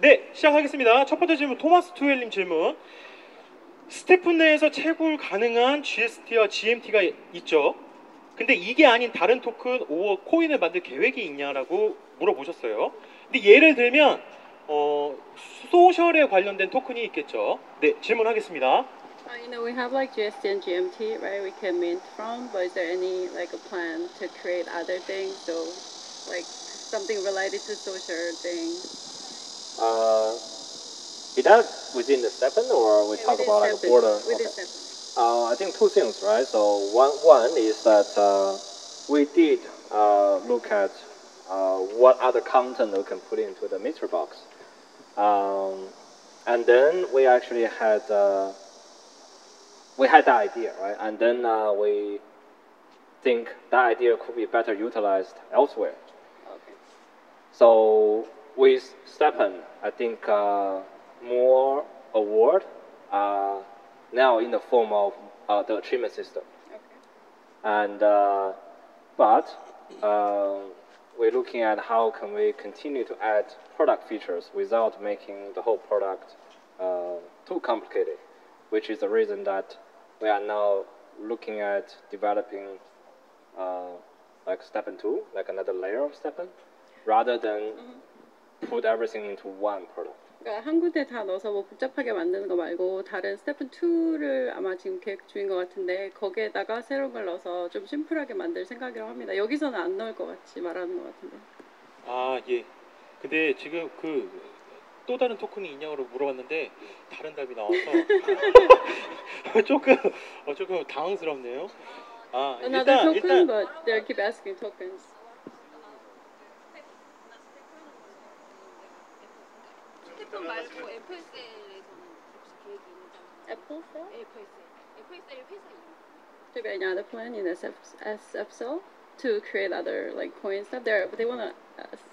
네, 시작하겠습니다. 첫 번째 질문, 토마스 투웰님 질문. 스태픈 내에서 채굴 가능한 GST와 GMT가 있죠. 근데 이게 아닌 다른 토큰, 오어, 코인을 만들 계획이 있냐라고 물어보셨어요. 근데 예를 들면 소셜에 관련된 토큰이 있겠죠. 네, 질문하겠습니다. You know, we have like GST and GMT, right? We can mint from, but is there any like a plan to create other things? So, like something related to social things. Is that within the STEPN, or we talk about like a border? Within Okay. STEPN. I think two things, right? So one is that we did look at what other content we can put into the mystery box, and then we actually had the idea, right? And then we think that idea could be better utilized elsewhere. Okay. So with STEPN, I think more award now in the form of the achievement system. Okay. And but we're looking at how can we continue to add product features without making the whole product too complicated, which is the reason that we are now looking at developing like STEPN 2, like another layer of STEPN, rather than put everything into one product. 그러니까 한 군데 다 넣어서 뭐 복잡하게 만드는 거 말고 다른 스테픈 2를 아마 지금 계획 중인 것 같은데 거기에다가 새로운 걸 넣어서 좀 심플하게 만들 생각이라고 합니다. 여기서는 안 넣을 것 같이 말하는 것 같은데. 아, 예. 근데 지금 또 다른 토큰이 있냐고 물어봤는데 다른 답이 나와서 조금 당황스럽네요. 아, Another token, but they keep asking tokens. 스태픈 말고 FSL에서는 혹시 계획이 있는지? FSL? FSL 회사 이름. Do you have any other plan in SFCell to create other like coin stuff? They want to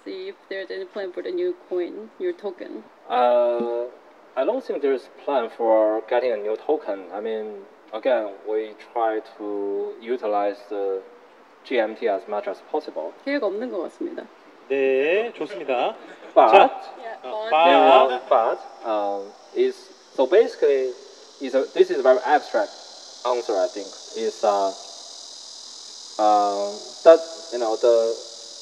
see if there's any plan for the new coin, your token. I don't think there's a plan for getting a new token. I mean, again, we try to utilize the GMT as much as possible. 계획 없는 것 같습니다. 네, 좋습니다. But 자, is so basically this is a very abstract answer. I think is that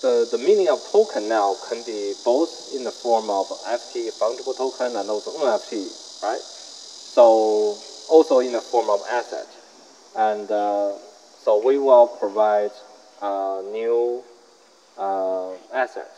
the meaning of token now can be both in the form of FT fungible token and also NFT, right? So also in the form of asset, and so we will provide new asset.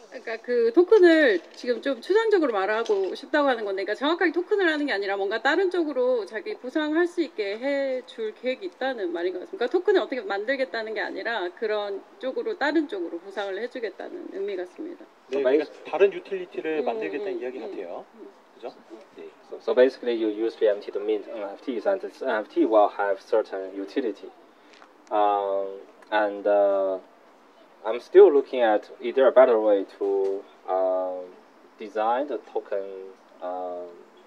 그러니까 그 토큰을 지금 좀 추상적으로 말하고 싶다고 하는 건데, 그러니까 정확하게 토큰을 하는 게 아니라 뭔가 다른 쪽으로 자기 보상할 수 있게 해줄 계획이 있다는 말인 것 같습니다. 그러니까 토큰을 어떻게 만들겠다는 게 아니라 그런 쪽으로 다른 쪽으로 보상을 해주겠다는 의미 같습니다. 네, 그러니까 다른 유틸리티를 만들겠다는 이야기 같아요. 그죠? 네. So basically, you use GMT to mint NFTs, and this NFT will have certain utility. I'm still looking at is there a better way to design the token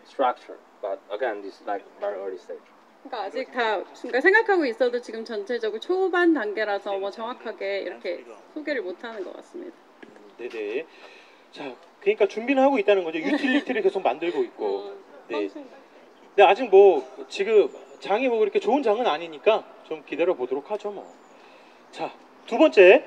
structure, but again, this is like very early stage. 그러니까 아직 다 그러니까 생각하고 있어도 지금 전체적으로 초반 단계라서 뭐 정확하게 이렇게 소개를 못하는 것 같습니다. 네네. 자, 그러니까 준비는 하고 있다는 거죠. 유틸리티를 계속 만들고 있고. 네. 근데 아직 뭐 지금 장이 뭐 그렇게 좋은 장은 아니니까 좀 기다려 보도록 하죠 뭐. 자, 두 번째.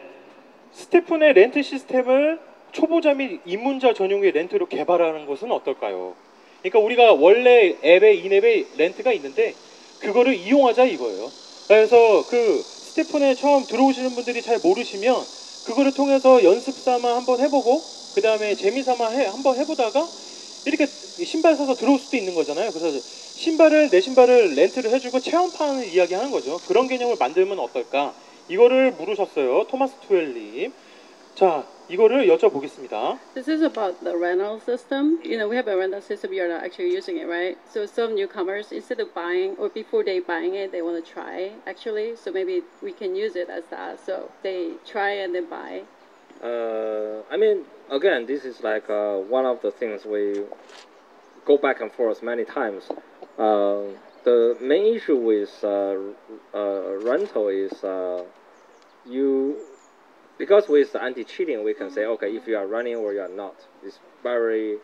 스태픈의 렌트 시스템을 초보자 및 입문자 전용의 렌트로 개발하는 것은 어떨까요? 그러니까 우리가 원래 앱에 인앱에 렌트가 있는데 그거를 이용하자 이거예요. 그래서 그 스태픈에 처음 들어오시는 분들이 잘 모르시면 그거를 통해서 연습 삼아 한번 해보고 그 다음에 재미 삼아 한번 해보다가 이렇게 신발 사서 들어올 수도 있는 거잖아요. 그래서 내 신발을 렌트를 해주고 체험판을 이야기하는 거죠. 그런 개념을 만들면 어떨까? 이거를 물으셨어요. 토마스 투웰님. 자, 이거를 여쭤보겠습니다. This is about the rental system. You know, we have a rental system. You're not actually using it, right? So some newcomers, instead of buying or before they buying it, they want to try actually. So maybe we can use it as that. So they try and then buy. I mean, again, this is like one of the things we go back and forth many times. The main issue with rental is because with anti-cheating, we can say, okay, if you are running or you are not, it's very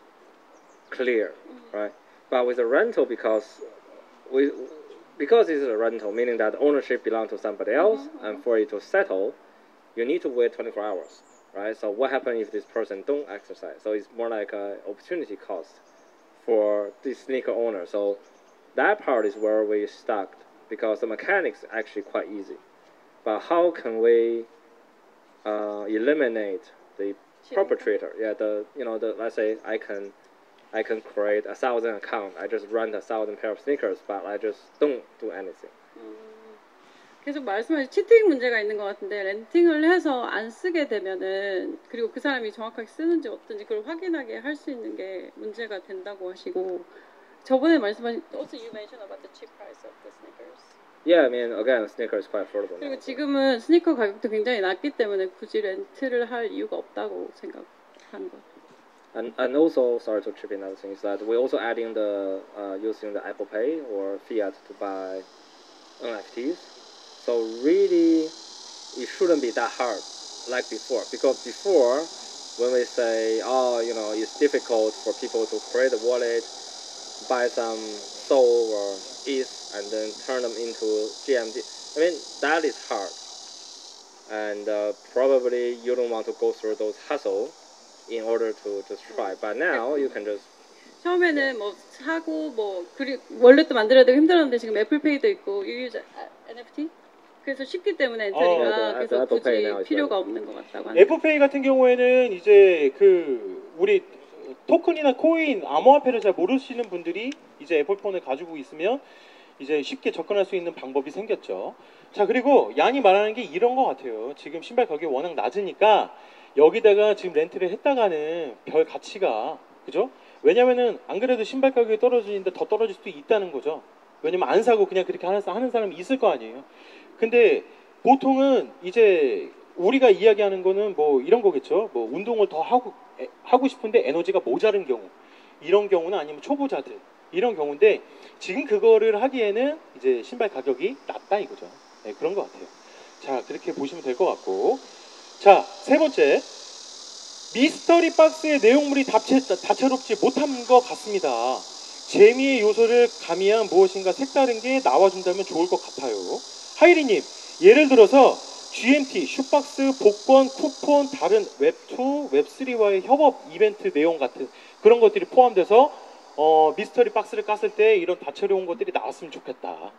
clear, right? But with a rental, because it's a rental, meaning that ownership belongs to somebody else, and for it to settle, you need to wait 24 hours, right? So what happens if this person don't exercise? So it's more like an opportunity cost for the sneaker owner. So that part is where we stuck, because the mechanics are actually quite easy. But how can we eliminate the perpetrator? Yeah, let's say I can create 1,000 account. I just rent 1,000 pair of sneakers, but I just don't do anything. 계속 말씀하신 치팅 문제가 있는 것 같은데 렌팅을 해서 안 쓰게 되면은 그리고 그 사람이 정확하게 쓰는지 어떤지 그걸 확인하게 할 수 있는 게 문제가 된다고 하시고 저번에 말씀하신 also you mentioned about the cheap price of the sneakers. Yeah, I mean again, sneaker is quite affordable. 그리고 now. 지금은 스니커 가격도 굉장히 낮기 때문에 굳이 렌트를 할 이유가 없다고 생각하는 것. And also, sorry to chip in another thing, is that we're also adding the using the Apple Pay or fiat to buy NFTs. So really, it shouldn't be that hard like before. Because before, when we say, it's difficult for people to create a wallet, buy some SOL or ETH, and then turn them into GMT. I mean, that is hard. And probably you don't want to go through those hassle in order to just try. But now you can just 처음에는 뭐 사고 월렛도 만들어야 되고 힘들었는데 지금 애플페이도 있고 유유자 NFT 그래서 쉽기 때문에 엔터리가 그래서 굳이 필요가 없는 것 같다고 하는. 애플페이 같은 경우에는 이제 우리 토큰이나 코인, 암호화폐를 잘 모르시는 분들이 이제 애플폰을 가지고 있으면 이제 쉽게 접근할 수 있는 방법이 생겼죠. 자, 그리고 양이 말하는 게 이런 것 같아요. 지금 신발 가격이 워낙 낮으니까 여기다가 지금 렌트를 했다가는 별 가치가, 그죠? 왜냐면은 안 그래도 신발 가격이 떨어지는데 더 떨어질 수도 있다는 거죠. 왜냐면 안 사고 그냥 그렇게 하는 사람이 있을 거 아니에요. 근데 보통은 이제 우리가 이야기하는 거는 뭐 이런 거겠죠. 뭐 운동을 더 하고 싶은데 에너지가 모자른 경우, 이런 경우는 아니면 초보자들 이런 경우인데 지금 그거를 하기에는 이제 신발 가격이 낮다 이거죠. 네, 그런 것 같아요. 자, 그렇게 보시면 될 것 같고, 자, 세 번째, 미스터리 박스의 내용물이 다채롭지 못한 것 같습니다. 재미의 요소를 가미한 무엇인가 색다른 게 나와준다면 좋을 것 같아요. 하이리님, 예를 들어서 GMT, 슈박스, 복권, 쿠폰, 다른 웹2, 웹3와의 협업 이벤트 내용 같은 그런 것들이 포함돼서 미스터리 박스를 깠을 때 이런 다채로운 것들이 나왔으면 좋겠다.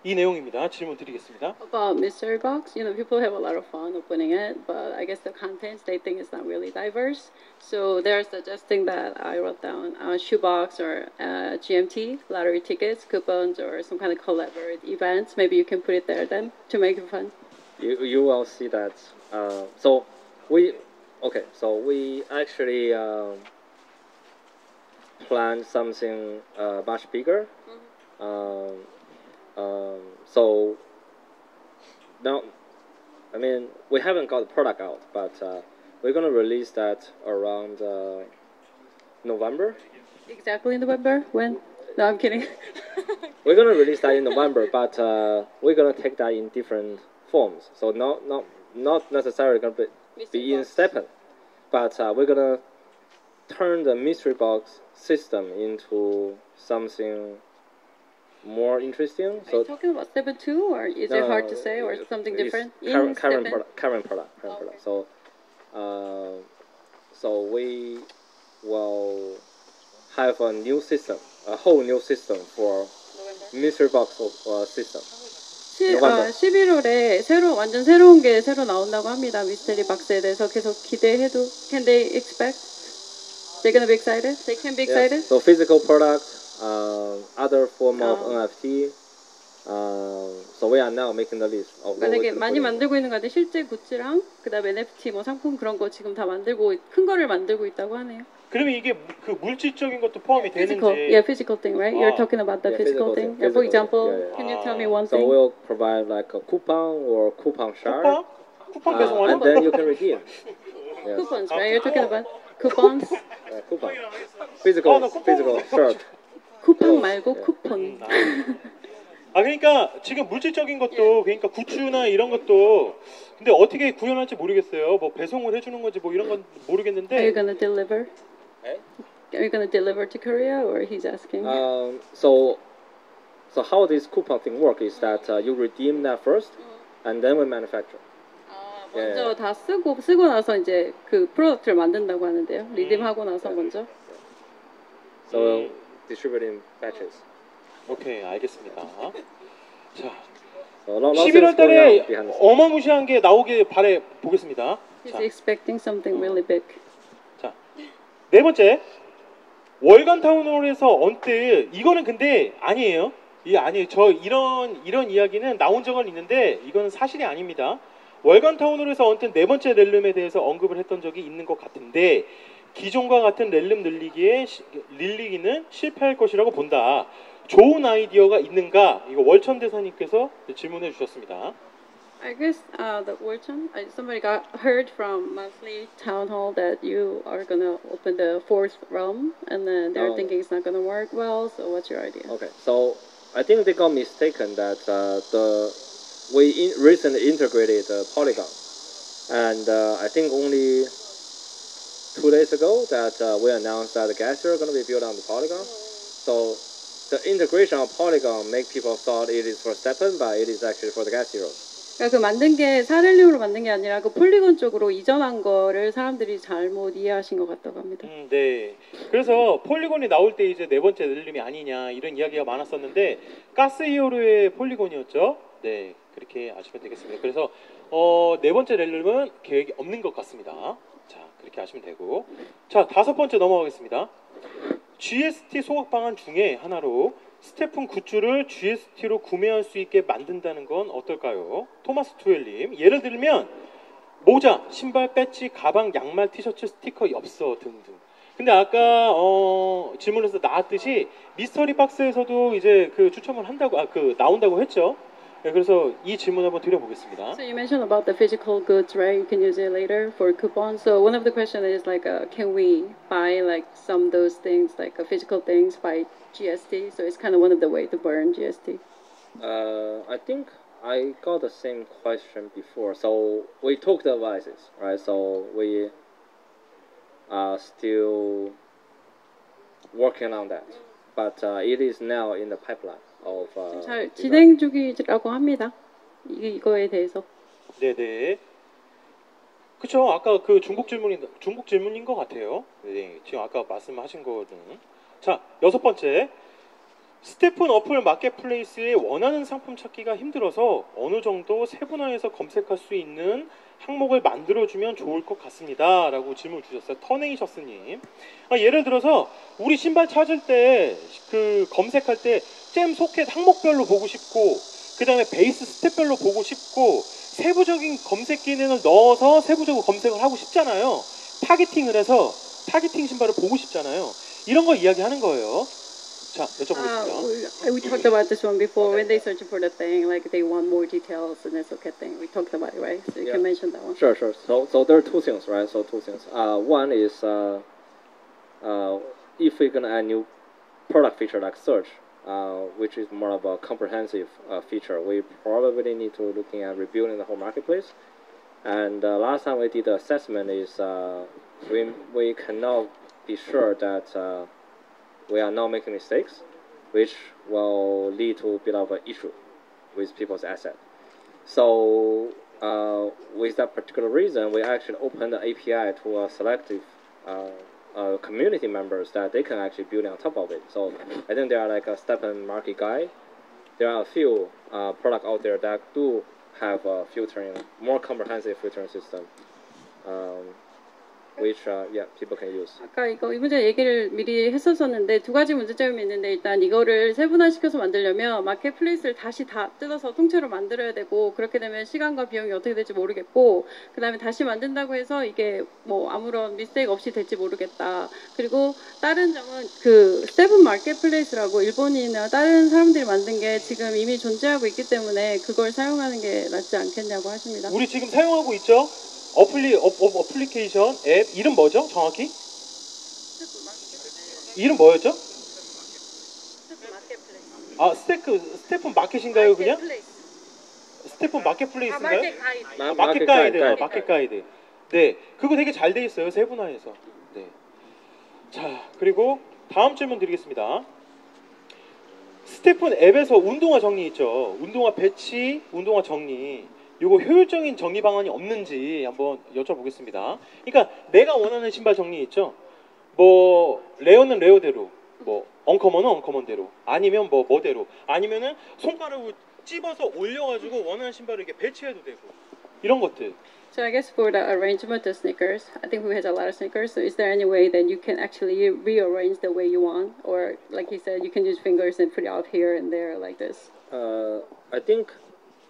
이 내용입니다. 질문 드리겠습니다. About mystery box, people have a lot of fun opening it, but I guess the contents they think is not really diverse. So they're suggesting that I wrote down shoebox or GMT, lottery tickets, coupons, or some kind of collaborative events. Maybe you can put it there then to make it fun. You will see that. So we actually planned something much bigger. So now, I mean, we haven't got the product out, but we're gonna release that around November. Exactly in November? When? No, I'm kidding. We're gonna release that in November, but we're gonna take that in different forms. So not necessarily gonna be in STEPN, but we're gonna turn the mystery box system into something more interesting. Are you talking about STEPN 2, or is it hard to say, or something different? Current product. So, so we will have a new system, a whole new system for mystery box system. 11월에 완전 새로운 게 새로 나온다고 합니다. 미스테리 박스에 대해서 계속 기대해도 can they expect? They're gonna be excited? They can be excited? So physical product, other form of NFT. So we are now making the list of. 만약에 많이 만들고 있는 거 같아요. 실제 굿즈랑 그다음에 NFT 뭐 상품 그런 거 지금 다 만들고 큰 거를 만들고 있다고 하네요. 그러면 이게 그 물질적인 것도 포함이 physical, 되는지? Yeah, physical thing, right? You're talking about the physical thing. For example, can you tell me one thing? So we'll provide like a coupon or coupon shard. 쿠폰 배송하는? And then you can redeem. Coupons, right? You're talking about coupons. Coupon. Physical shard. 쿠팡 말고 쿠폰. 아 그러니까 지금 물질적인 것도 그러니까 굿즈나 이런 것도 근데 어떻게 구현할지 모르겠어요. 뭐 배송을 해주는 건지 뭐 이런 건 Are you 모르겠는데 gonna deliver? Eh? Are you gonna deliver to Korea, or he's asking? So how this coupon thing work is that you redeem that first, and then we manufacture. 아, 예. 먼저 다 쓰고 나서 이제 그 프로덕트를 만든다고 하는데요. 리듬하고 나서 먼저. So distribute in batches. 오케이 알겠습니다. 자 So lots 11월 is going 달에 on behind the scenes. 어마무시한 게 나오길 바래 보겠습니다. He's 자, expecting something really big. 자, 네 번째 월간 타운홀에서 언뜻 이거는 근데 아니에요. 이 아니에요. 저 이런 이야기는 나온 적은 있는데 이건 사실이 아닙니다. 월간 타운홀에서 언뜻 네 번째 렐름에 대해서 언급을 했던 적이 있는 것 같은데 기존과 같은 렐름 릴리기는 실패할 것이라고 본다. 좋은 아이디어가 있는가? 이거 월천 대사님께서 질문해 주셨습니다. I guess the Wolchon, somebody got heard from monthly town hall that you are gonna open the fourth realm, and then they're Oh. thinking it's not gonna work well. So what's your idea? Okay, so I think they got mistaken that we recently integrated Polygon, and I think only 2 days ago that we announced that the gas are going to be built on the Polygon. So the integration of Polygon make people thought it is for Steppen, but it is actually for the gas heroes. 그러니까 그 만든 게 사렐리움으로 만든 게 아니라 그 폴리곤 쪽으로 이전한 거를 사람들이 잘못 이해하신 것 같다고 합니다. 네. 그래서 폴리곤이 나올 때 이제 네 번째 렐름이 아니냐 이런 이야기가 많았었는데 가스 히어로의 폴리곤이었죠. 네, 그렇게 아시면 되겠습니다. 그래서 네 번째 렐름은 계획이 없는 것 같습니다. 자, 그렇게 아시면 되고, 자 다섯 번째 넘어가겠습니다. GST 소각 방안 중에 하나로 스테픈 굿즈를 GST로 구매할 수 있게 만든다는 건 어떨까요? 토마스 투엘님. 예를 들면 모자, 신발, 배지, 가방, 양말, 티셔츠, 스티커, 엽서 등등. 근데 아까 질문에서 나왔듯이 미스터리 박스에서도 이제 그 추첨을 한다고 나온다고 했죠. 네, 그래서 이 질문 한번 드려보겠습니다. So you mentioned about the physical goods, right? You can use it later for coupons. So one of the questions is like, can we buy like some of those things, like physical things, by GST? So it's kind of one of the way to burn GST. I think I got the same question before. So we took the advices, right? So we are still working on that, but it is now in the pipeline of. 잘 진행 중이라고 합니다. 이거에 대해서. 네네. 그쵸. 아까 그 중국 질문인 것 같아요. 네, 지금 아까 말씀하신 거는. 자, 여섯 번째. 스테픈 어플 마켓플레이스에 원하는 상품 찾기가 힘들어서 어느 정도 세분화해서 검색할 수 있는 항목을 만들어주면 좋을 것 같습니다. 라고 질문을 주셨어요. 터네이셔스님. 예를 들어서 우리 신발 찾을 때 그 검색할 때 잼 소켓 항목별로 보고 싶고 그 다음에 베이스 스텝별로 보고 싶고 세부적인 검색 기능을 넣어서 세부적으로 검색을 하고 싶잖아요. 타겟팅을 해서 타겟팅 신발을 보고 싶잖아요. 이런 거 이야기하는 거예요. 자, 여쭤보겠습니다. We talked about this one before when they search for the thing, like they want more details and it's okay thing. We talked about it, right? So you Yeah. can mention that one. Sure. So there are two things, right? So two things. One is if we're gonna add new product feature like search, which is more of a comprehensive feature, we probably need to looking at rebuilding the whole marketplace. And last time we did the assessment is we cannot be sure that we are not making mistakes, which will lead to a bit of an issue with people's asset. So with that particular reason, we actually opened the API to a selective community members that they can actually build on top of it. So I think there are like a Steppen market guide. There are a few products out there that do have a filtering, more comprehensive filtering system, which people can use. 아까 이 문제 얘기를 미리 했었었는데 두 가지 문제점이 있는데 일단 이거를 세분화시켜서 만들려면 마켓플레이스를 다시 다 뜯어서 통째로 만들어야 되고 그렇게 되면 시간과 비용이 어떻게 될지 모르겠고 그 다음에 다시 만든다고 해서 이게 뭐 아무런 미스테이크 없이 될지 모르겠다. 그리고 다른 점은 그 세븐 마켓플레이스라고 일본인이나 다른 사람들이 만든 게 지금 이미 존재하고 있기 때문에 그걸 사용하는 게 낫지 않겠냐고 하십니다. 우리 지금 사용하고 있죠? 어플리케이션 앱 이름 뭐죠? 정확히? 이름 뭐였죠? 아 스테픈 마켓인가요 그냥? 스테픈 마켓플레이스인가요? 마켓 가이드. 마켓 가이드. 네, 그거 되게 잘 돼 있어요 세분화해서. 네. 자 그리고 다음 질문 드리겠습니다. 스테픈 앱에서 운동화 정리 있죠. 운동화 배치, 운동화 정리. 요거 효율적인 정리 방안이 없는지 한번 여쭤보겠습니다. 그러니까 내가 원하는 신발 정리 있죠. 뭐 레어는 레어대로, 뭐 언커먼은 언커먼대로, 아니면 뭐대로, 아니면은 손가락으로 찝어서 올려가지고 원하는 신발을 이렇게 배치해도 되고 이런 것들. So I guess for the arrangement of sneakers, I think we has a lot of sneakers. So is there any way that you can actually rearrange the way you want, or like he said, you can use fingers and put it out here and there like this? I think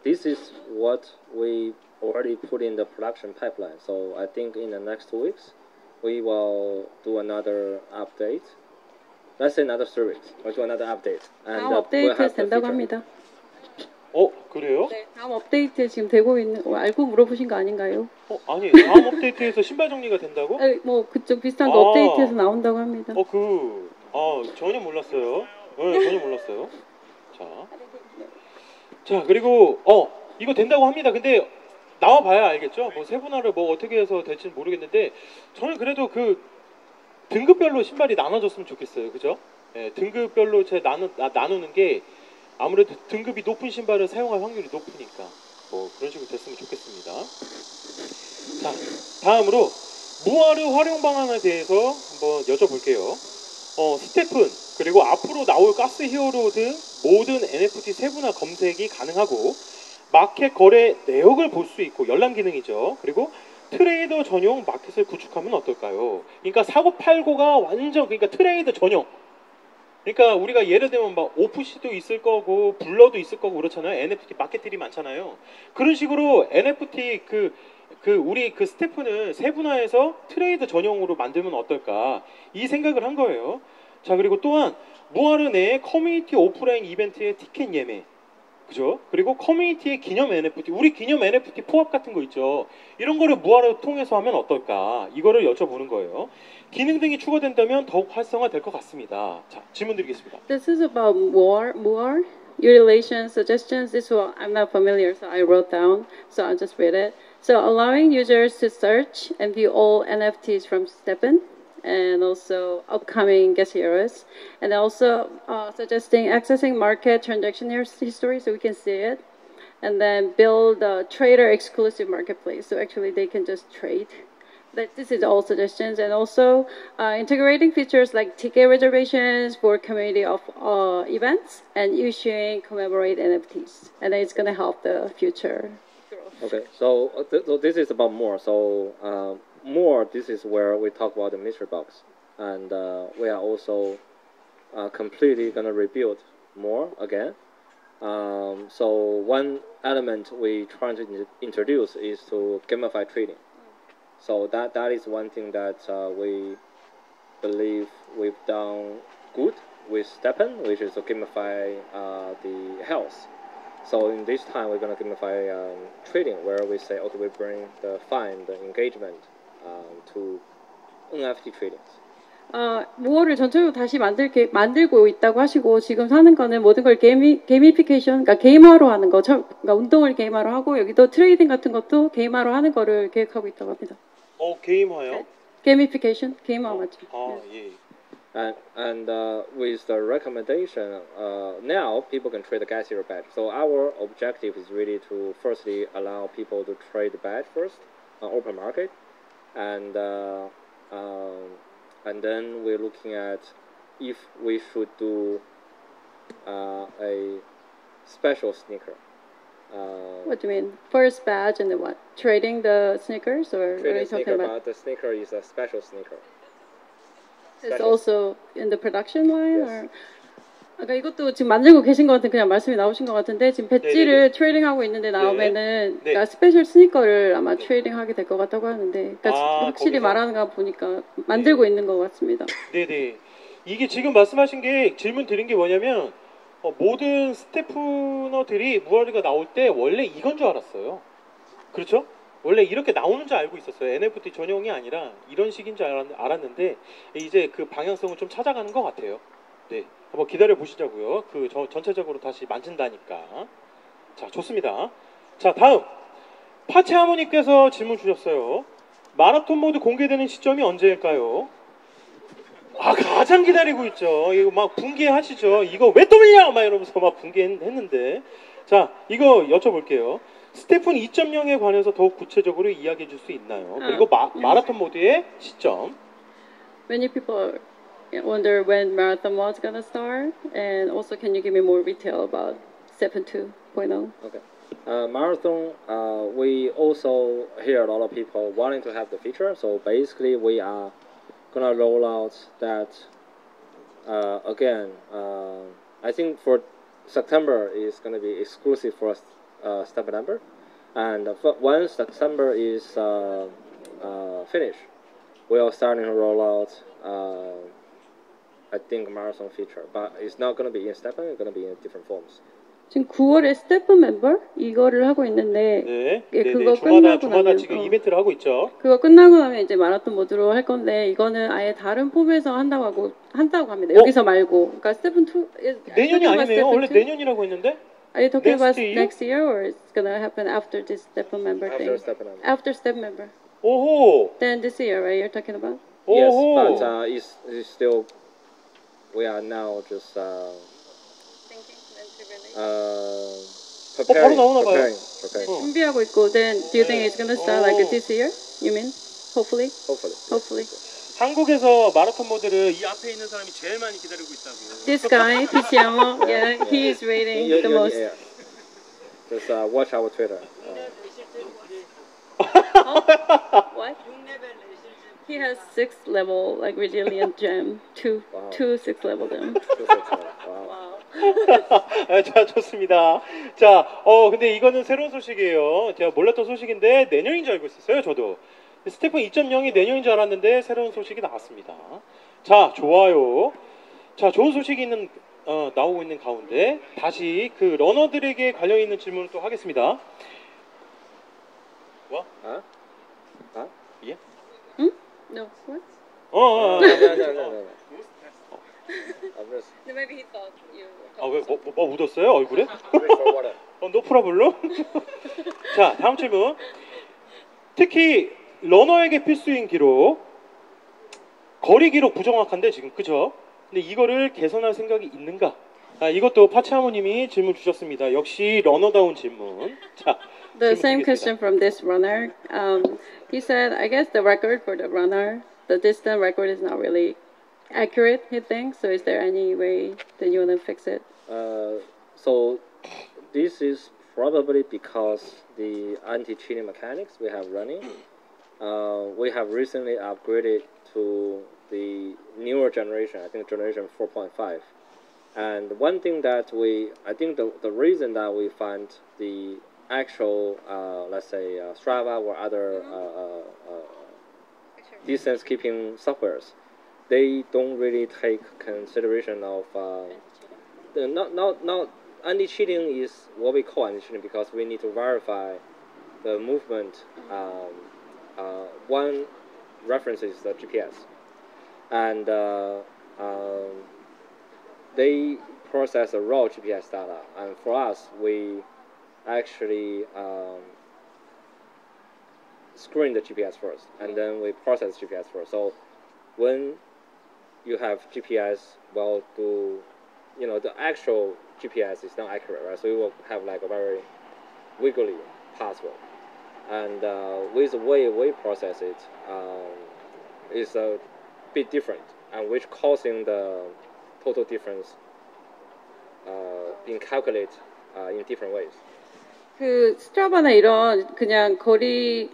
this is what we already put in the production pipeline. So I think in the next 2 weeks, we will do another update. Let's say another service. We'll do another update. 다음 we'll 업데이트 have the 된다고 feature. 합니다. 그래요? 네, 다음 업데이트 지금 되고 있는 거 알고 물어보신 거 아닌가요? 아니 다음 업데이트에서 신발 정리가 된다고? 뭐 그쪽 비슷한 거 업데이트해서 나온다고 합니다. 전혀 몰랐어요. 네, 전혀 몰랐어요. 자 그리고 이거 된다고 합니다. 근데 나와봐야 알겠죠. 뭐 세분화를 뭐 어떻게 해서 될지는 모르겠는데 저는 그래도 그 등급별로 신발이 나눠졌으면 좋겠어요. 그죠? 네, 등급별로 나누는 게 아무래도 등급이 높은 신발을 사용할 확률이 높으니까 뭐 그런 식으로 됐으면 좋겠습니다. 자 다음으로 무화르 활용 방안에 대해서 한번 여쭤볼게요. 스테픈 그리고 앞으로 나올 가스 히어로 등 모든 NFT 세분화 검색이 가능하고 마켓 거래 내역을 볼 수 있고 열람 기능이죠. 그리고 트레이더 전용 마켓을 구축하면 어떨까요? 그러니까 사고 팔고가 완전 그러니까 트레이더 전용. 그러니까 우리가 예를 들면 막 오프시도 있을 거고 블러도 있을 거고 그렇잖아요. NFT 마켓들이 많잖아요. 그런 식으로 NFT 우리 그 스테픈을 세분화해서 트레이드 전용으로 만들면 어떨까 이 생각을 한 거예요. 자 그리고 또한 무화르 내 커뮤니티 오프라인 이벤트의 티켓 예매, 그죠? 그리고 커뮤니티의 기념 NFT, 우리 기념 NFT 포함 같은 거 있죠. 이런 거를 무화르 통해서 하면 어떨까 이거를 여쭤보는 거예요. 기능 등이 추가된다면 더욱 활성화될 것 같습니다. 자 질문 드리겠습니다. This is about more your relation suggestions. This one I'm not familiar, so I wrote down. So I'll just read it. So allowing users to search and view all NFTs from Steppen, and also upcoming guest heroes, and also suggesting accessing market transaction history so we can see it, and then build a trader exclusive marketplace so actually they can just trade. This is all suggestions, and also integrating features like ticket reservations for community of events and issuing commemorate NFTs, and it's going to help the future growth. Okay, so this is about more. So more, this is where we talk about the mystery box, and we are also completely gonna rebuild more again. So one element we try to introduce is to gamify trading. So that is one thing that we believe we've done good with Steppen, which is to gamify the health. So in this time, we're going to gamify trading, where we say, okay, we bring the fun, the engagement to NFT trading. 무어를 전체적으로 다시 만들고 있다고 하시고 지금 하는 거는 모든 걸 게이미피케이션, 그러니까 게임화로 하는 거, 그러니까 운동을 게임화로 하고 여기도 트레이딩 같은 것도 게임화로 하는 거를 계획하고 있다고 합니다. 게임화요? 게이미피케이션, 게임화 맞죠? 예. And with the recommendation, now people can trade the gas hero badge. So our objective is really to firstly allow people to trade the badge first on open market, and then we're looking at if we should do a special sneaker. What do you mean? First badge and then what? Trading the sneakers, or what are you talking sneaker, about? but the sneaker is a special sneaker. It's also in the production line, Yes. or? 그러니까 이것도 지금 만들고 계신 것 같은 그냥 말씀이 나오신 것 같은데 지금 배지를 트레이딩하고 있는데 나오면은 네. 그러니까 스페셜 스니커를 아마 트레이딩하게 될 것 같다고 하는데 그러니까 확실히 거기서? 말하는 거 보니까 만들고 있는 것 같습니다. 네네. 이게 지금 말씀하신 게 질문 드린 게 뭐냐면 모든 스태프너들이 무화르가 나올 때 원래 이건 줄 알았어요. 그렇죠? 원래 이렇게 나오는 줄 알고 있었어요. NFT 전용이 아니라 이런 식인 줄 알았는데 이제 그 방향성을 좀 찾아가는 것 같아요. 네, 한번 기다려 보시자고요. 전체적으로 다시 만진다니까. 자, 좋습니다. 자, 다음 파체 하모니께서 질문 주셨어요. 마라톤 모드 공개되는 시점이 언제일까요? 아, 가장 기다리고 있죠. 이거 막 붕괴하시죠. 이거 왜 돌려? 막 이러면서 막 붕괴했는데. 자, 이거 여쭤볼게요. 스테픈 2.0에 관해서 더욱 구체적으로 이야기해 줄 수 있나요? 그리고 마라톤 모드의 시점. Many people wonder when marathon was gonna start, and also can you give me more detail about Step 2.0? Okay. Marathon, we also hear a lot of people wanting to have the feature. So basically, we are gonna roll out that again. I think for September is gonna be exclusive for Step number, and once September is finished, we are starting to roll out. I think marathon feature, but it's not gonna be in Step. It's gonna be in different forms. 지금 9월에 스태프 멤버 이거를 하고 있는데 네, 예, 네, 그거 네. 끝나고 주마다 나면 지금 이벤트를 하고 있죠. 그거 끝나고 나면 이제 마라톤 모드로 할 건데 이거는 아예 다른 폼에서 한다고 합니다. 여기서 말고. 그러니까 스텝 2 내년이 아니네요. 원래 내년이라고 했는데. Are you talking about year? next year or it's gonna happen after this step member thing? After Step number. After step member. 오호. Then this year, right? You're talking about? Yes, 오호. but it's still. We are now just 바로 나오나 봐요. preparing. 준비하고 있고. Then do you think it's gonna start like this year? You mean? Hopefully. Hopefully. 한국에서 마라톤 모드를 이 앞에 있는 사람이 제일 많이 기다리고 있다고. This guy, Tiziamo, yeah, he is waiting the most. Yeah. Just watch our Twitter. What? He has 6 level like resilient gem, two 6 level gem. Wow. 자, 좋습니다. 자, 근데 이거는 새로운 소식이에요. 제가 몰랐던 소식인데 내년인 줄 알고 있었어요, 저도. 스테픈 2.0이 내년인 줄 알았는데 새로운 소식이 나왔습니다. 자, 좋아요. 자, 좋은 소식이 나오고 있는 가운데 다시 그 러너들에게 관련 있는 질문을 또 하겠습니다. 뭐? 예? No, what? No. No, maybe he thought you. 왜, 뭐 묻었어요? 얼굴에? For water. 노 프라블럼? 자, 다음 질문. 특히 러너에게 필수인 기록, 거리 기록 부정확한데 지금 그죠? 근데 이거를 개선할 생각이 있는가? 이것도 파치아모님이 질문 주셨습니다. 역시 러너다운 질문. 자, The 질문 same 드리겠습니다. question from this runner. He said, I guess the record for the runner, the distance record is not really accurate, he thinks. So is there any way that you want to fix it? So this is probably because the anti-cheating mechanics we have running. We have recently upgraded to the newer generation, I think generation 4.5. And one thing that I think the reason that we find the actual, let's say, Strava or other distance keeping softwares, they don't really take consideration of not anti-cheating is what we call anti-cheating because we need to verify the movement. One reference is the GPS, and they process the raw GPS data, and for us, we actually screen the GPS first, and then we process GPS first. So when you have GPS, well, the actual GPS is not accurate, right? So you will have like a very wiggly password, and with the way we process it is a bit different, and which causing the total difference being calculated in different ways. 그 스트라바나 이런 그냥 거리를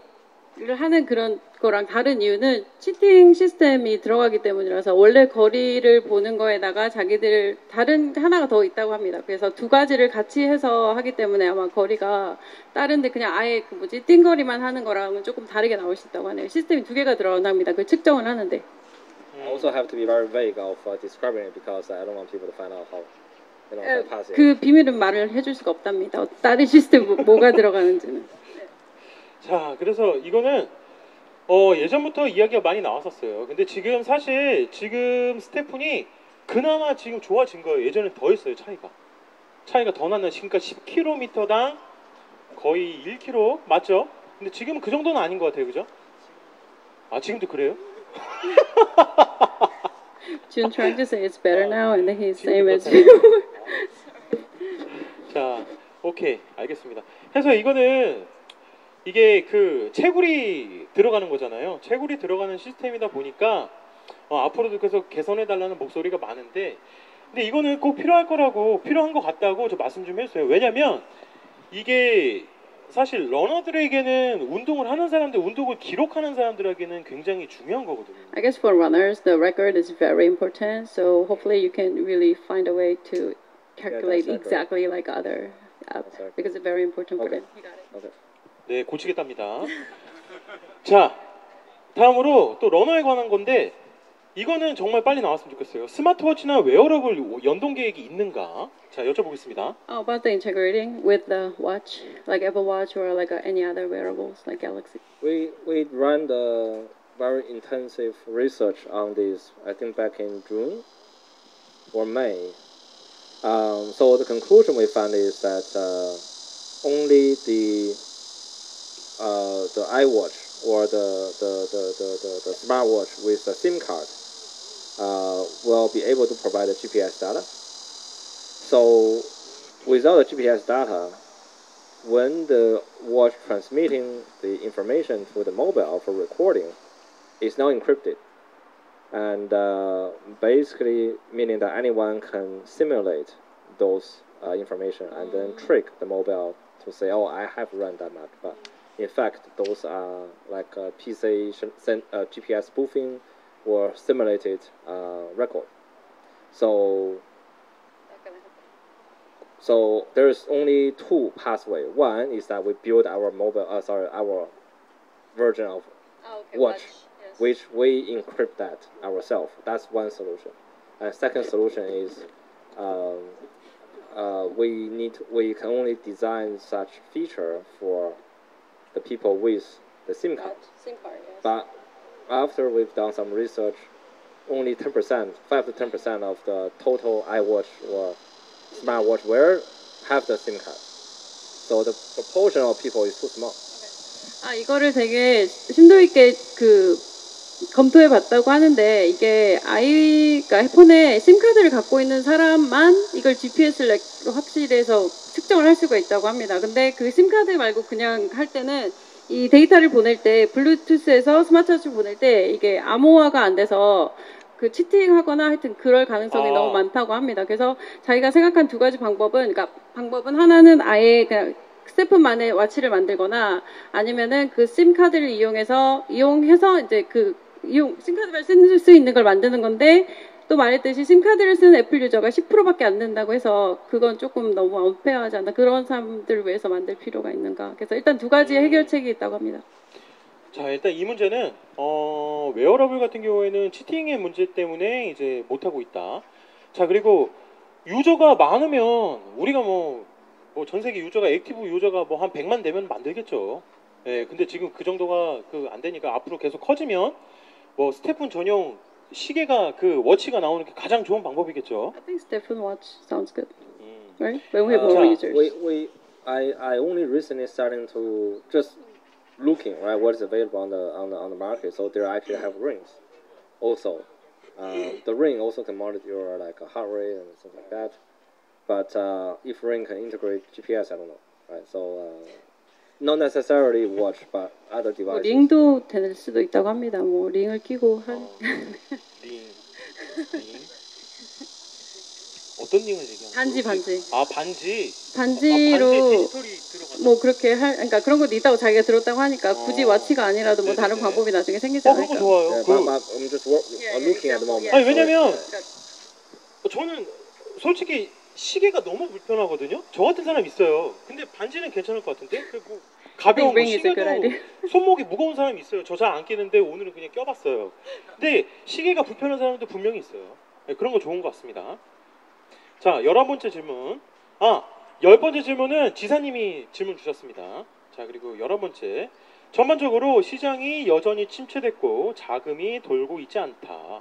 하는 그런 거랑 다른 이유는 치팅 시스템이 들어가기 때문이라서 원래 거리를 보는 거에다가 자기들 다른 하나가 더 있다고 합니다. 그래서 두 가지를 같이 해서 하기 때문에 아마 거리가 다른데 그냥 아예 띵 거리만 하는 거랑은 조금 다르게 나올 수 있다고 하네요. 시스템이 두 개가 들어간답니다. 그 측정을 하는데. I also have to be very vague of describing it because I don't want people to find out how the pass is. 그 비밀은 말을 해줄 수가 없답니다. 다른 시스템 뭐가 들어가는지는. 자, 그래서 이거는 예전부터 이야기가 많이 나왔었어요. 근데 지금 사실 지금 스테픈이 그나마 지금 좋아진 거예요. 예전엔 더 있어요, 차이가 더 났나. 지금까 10km당 거의 1km 맞죠? 근데 지금은 그 정도는 아닌 것 같아요, 그죠? 아, 지금도 그래요? Jun trying to say it's better now, and then he's 지금도 saying it's. 그렇다고요? 자, 오케이, 알겠습니다. 그래서 이거는 이게 그 채굴이 들어가는 거잖아요. 채굴이 들어가는 시스템이다 보니까 앞으로도 계속 개선해달라는 목소리가 많은데, 근데 이거는 꼭 필요한 것 같다고 저 말씀 좀 해주세요. 왜냐면 이게 사실 러너들에게는 운동을 하는 사람들, 운동을 기록하는 사람들에게는 굉장히 중요한 거거든요. I guess for runners, the record is very important. So hopefully you can really find a way to calculate that's exactly like other app Exactly. because it's very important for Okay. them. You got it. Okay. 네, 고치겠답니다. 자, 다음으로 또 러너에 관한 건데, 이거는 정말 빨리 나왔으면 좋겠어요. 스마트워치나 웨어러블 연동 계획이 있는가? 자, 여쭤보겠습니다. About the integrating with the watch, like Apple Watch or like any other wearables like Galaxy. We ran the very intensive research on this. I think back in June or May. So the conclusion we found is that only the iWatch or the smartwatch with a SIM card will be able to provide the GPS data. So without the GPS data, when the watch transmitting the information to the mobile for recording, it's now encrypted. And basically meaning that anyone can simulate those information and then trick the mobile to say, oh, I have run that much. But in fact, those are like GPS spoofing or simulated record. So there's only two pathways. One is that we build our our version of watch, which we encrypt that ourselves. That's one solution. And second solution is we can only design such feature for the people with the SIM card. SIM card, yes. But after we've done some research, only 10%, 5 to 10% of the total iWatch or smartwatch wearer have the SIM card. So the proportion of people is too small. 아, 이거를 되게 심도 있게 검토해 봤다고 하는데, 이게 그러니까 폰에 심카드를 갖고 있는 사람만 이걸 GPS를 확실해서 측정을 할 수가 있다고 합니다. 근데 그 심카드 말고 그냥 할 때는 이 데이터를 보낼 때, 블루투스에서 스마트워치를 보낼 때 이게 암호화가 안 돼서 치팅하거나 하여튼 그럴 가능성이 너무 많다고 합니다. 그래서 자기가 생각한 두 가지 그러니까 방법은 하나는 아예 그냥 스태프만의 와치를 만들거나, 아니면은 그 심카드를 이용해서 이제 심카드를 쓸 수 있는 걸 만드는 건데, 또 말했듯이 심카드를 쓰는 애플 유저가 10%밖에 안 된다고 해서 그건 조금 너무 언페어하지 않나, 그런 사람들을 위해서 만들 필요가 있는가. 그래서 일단 두 가지의 해결책이 있다고 합니다. 자, 일단 이 문제는 웨어러블 같은 경우에는 치팅의 문제 때문에 이제 못하고 있다. 자, 그리고 유저가 많으면 우리가 전 세계 유저가, 액티브 유저가 한 100만 되면 만들겠죠. 예, 근데 지금 그 정도가 안 되니까 앞으로 계속 커지면 스태폰 전용 시계가 워치가 나오는 게 가장 좋은 방법이겠죠. I think Stephen Watch sounds good, right? When we have more users. I only recently starting to just looking right what is available on the market. So there actually have rings. Also, the ring also can monitor your heart rate and stuff like that. But if ring can integrate GPS, I don't know. Right? So not necessarily watch, but other devices. 링도 될 수도 있다고 합니다. 링을 끼고 한. 링. 어떤 링을 얘기하는 거예요? 반지. 아, 반지. 반지로 디지털이 들어가는. 그렇게 그러니까 그런 것도 있다고 자기가 들었다고 하니까 굳이 와치가 아니라도 다른 방법이 나중에 생기지 그런 않을까. 거 좋아요. Yeah, but I'm just looking at the moment. 아니, 왜냐면 저는 솔직히 시계가 너무 불편하거든요. 저 같은 사람 있어요. 근데 반지는 괜찮을 것 같은데? 가벼운 ring is a good 시계도 idea. 손목이 무거운 사람이 있어요. 저 잘 안 끼는데 오늘은 그냥 껴봤어요. 근데 시계가 불편한 사람도 분명히 있어요. 네, 그런 거 좋은 것 같습니다. 자, 11번째 질문. 10번째 질문은 지사님이 질문 주셨습니다. 자, 그리고 11번째. 전반적으로 시장이 여전히 침체됐고 자금이 돌고 있지 않다.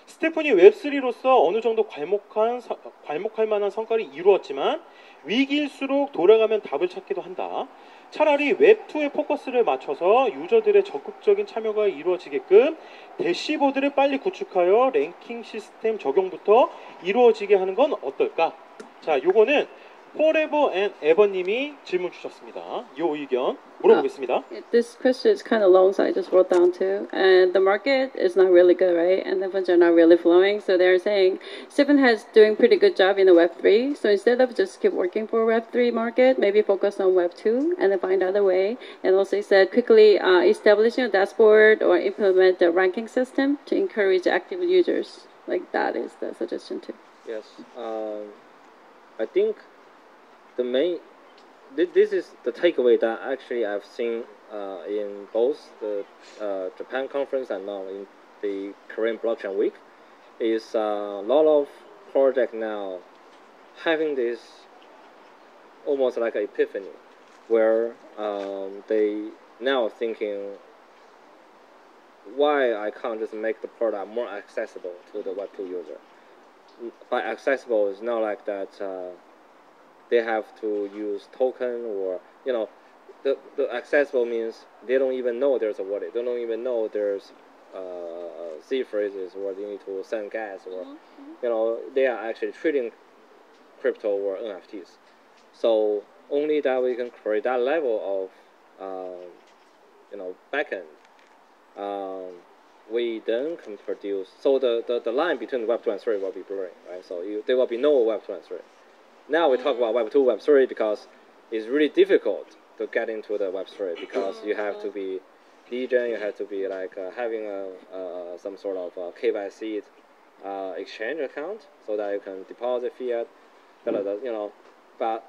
스테픈이 웹3로서 어느 정도 괄목할 만한 성과를 이루었지만 위기일수록 돌아가면 답을 찾기도 한다. 차라리 웹2에 포커스를 맞춰서 유저들의 적극적인 참여가 이루어지게끔 대시보드를 빨리 구축하여 랭킹 시스템 적용부터 이루어지게 하는 건 어떨까? 자, 요거는 Forever and Ever님이 질문 주셨습니다. 요 의견 물어보겠습니다. This question is kind of long, so I just wrote down too. And the market is not really good, right? And the funds are not really flowing. So they're saying Stephen has doing pretty good job in the Web3. So instead of just keep working for Web3 market, maybe focus on Web2 and then find other way. And also he said quickly establishing a dashboard or implement a ranking system to encourage active users. Like that is the suggestion too. Yes, I think the main this is the takeaway that actually I've seen in both the Japan conference and now in the Korean Blockchain Week is a lot of projects now having this almost like an epiphany where they now thinking why I can't just make the product more accessible to the Web2 user. By accessible is not like that they have to use token or, you know, the accessible means they don't even know there's a wallet. They don't even know there's Z phrases or they need to send gas or, you know, they are actually trading crypto or NFTs. So only that we can create that level of, you know, backend. We then can produce, so the line between Web 2 and 3 will be blurring, right? So there will be no Web 2 and 3. Now we talk about Web 2, Web 3 because it's really difficult to get into the Web 3 because you have to be DJ, you have to be like having some sort of KYC exchange account so that you can deposit fiat, you know. But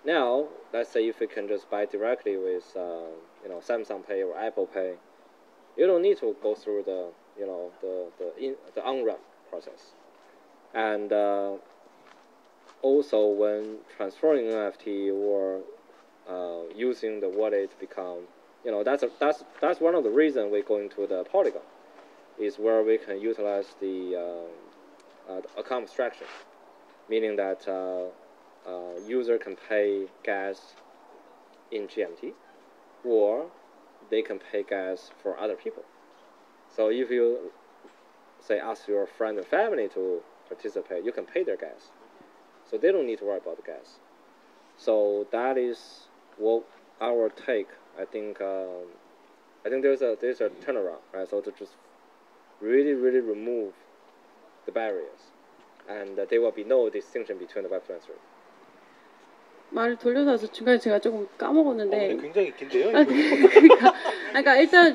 now, let's say if we can just buy directly with you know, Samsung Pay or Apple Pay, you don't need to go through the, you know, the on-ramp process. And also when transferring NFT or using the wallet become, you know, that's one of the reasons we're going to the Polygon, is where we can utilize the account abstraction, meaning that user can pay gas in GMT, or they can pay gas for other people. So if you say ask your friend and family to participate, you can pay their gas. So they don't need to worry about the gas. So that is what our take. I think there's a turnaround, right? So to just really remove the barriers, and there will be no distinction between the Web 2 and 3. 말을 돌려서 와서 중간에 제가 조금 까먹었는데. 굉장히 긴데요. 그러니까 일단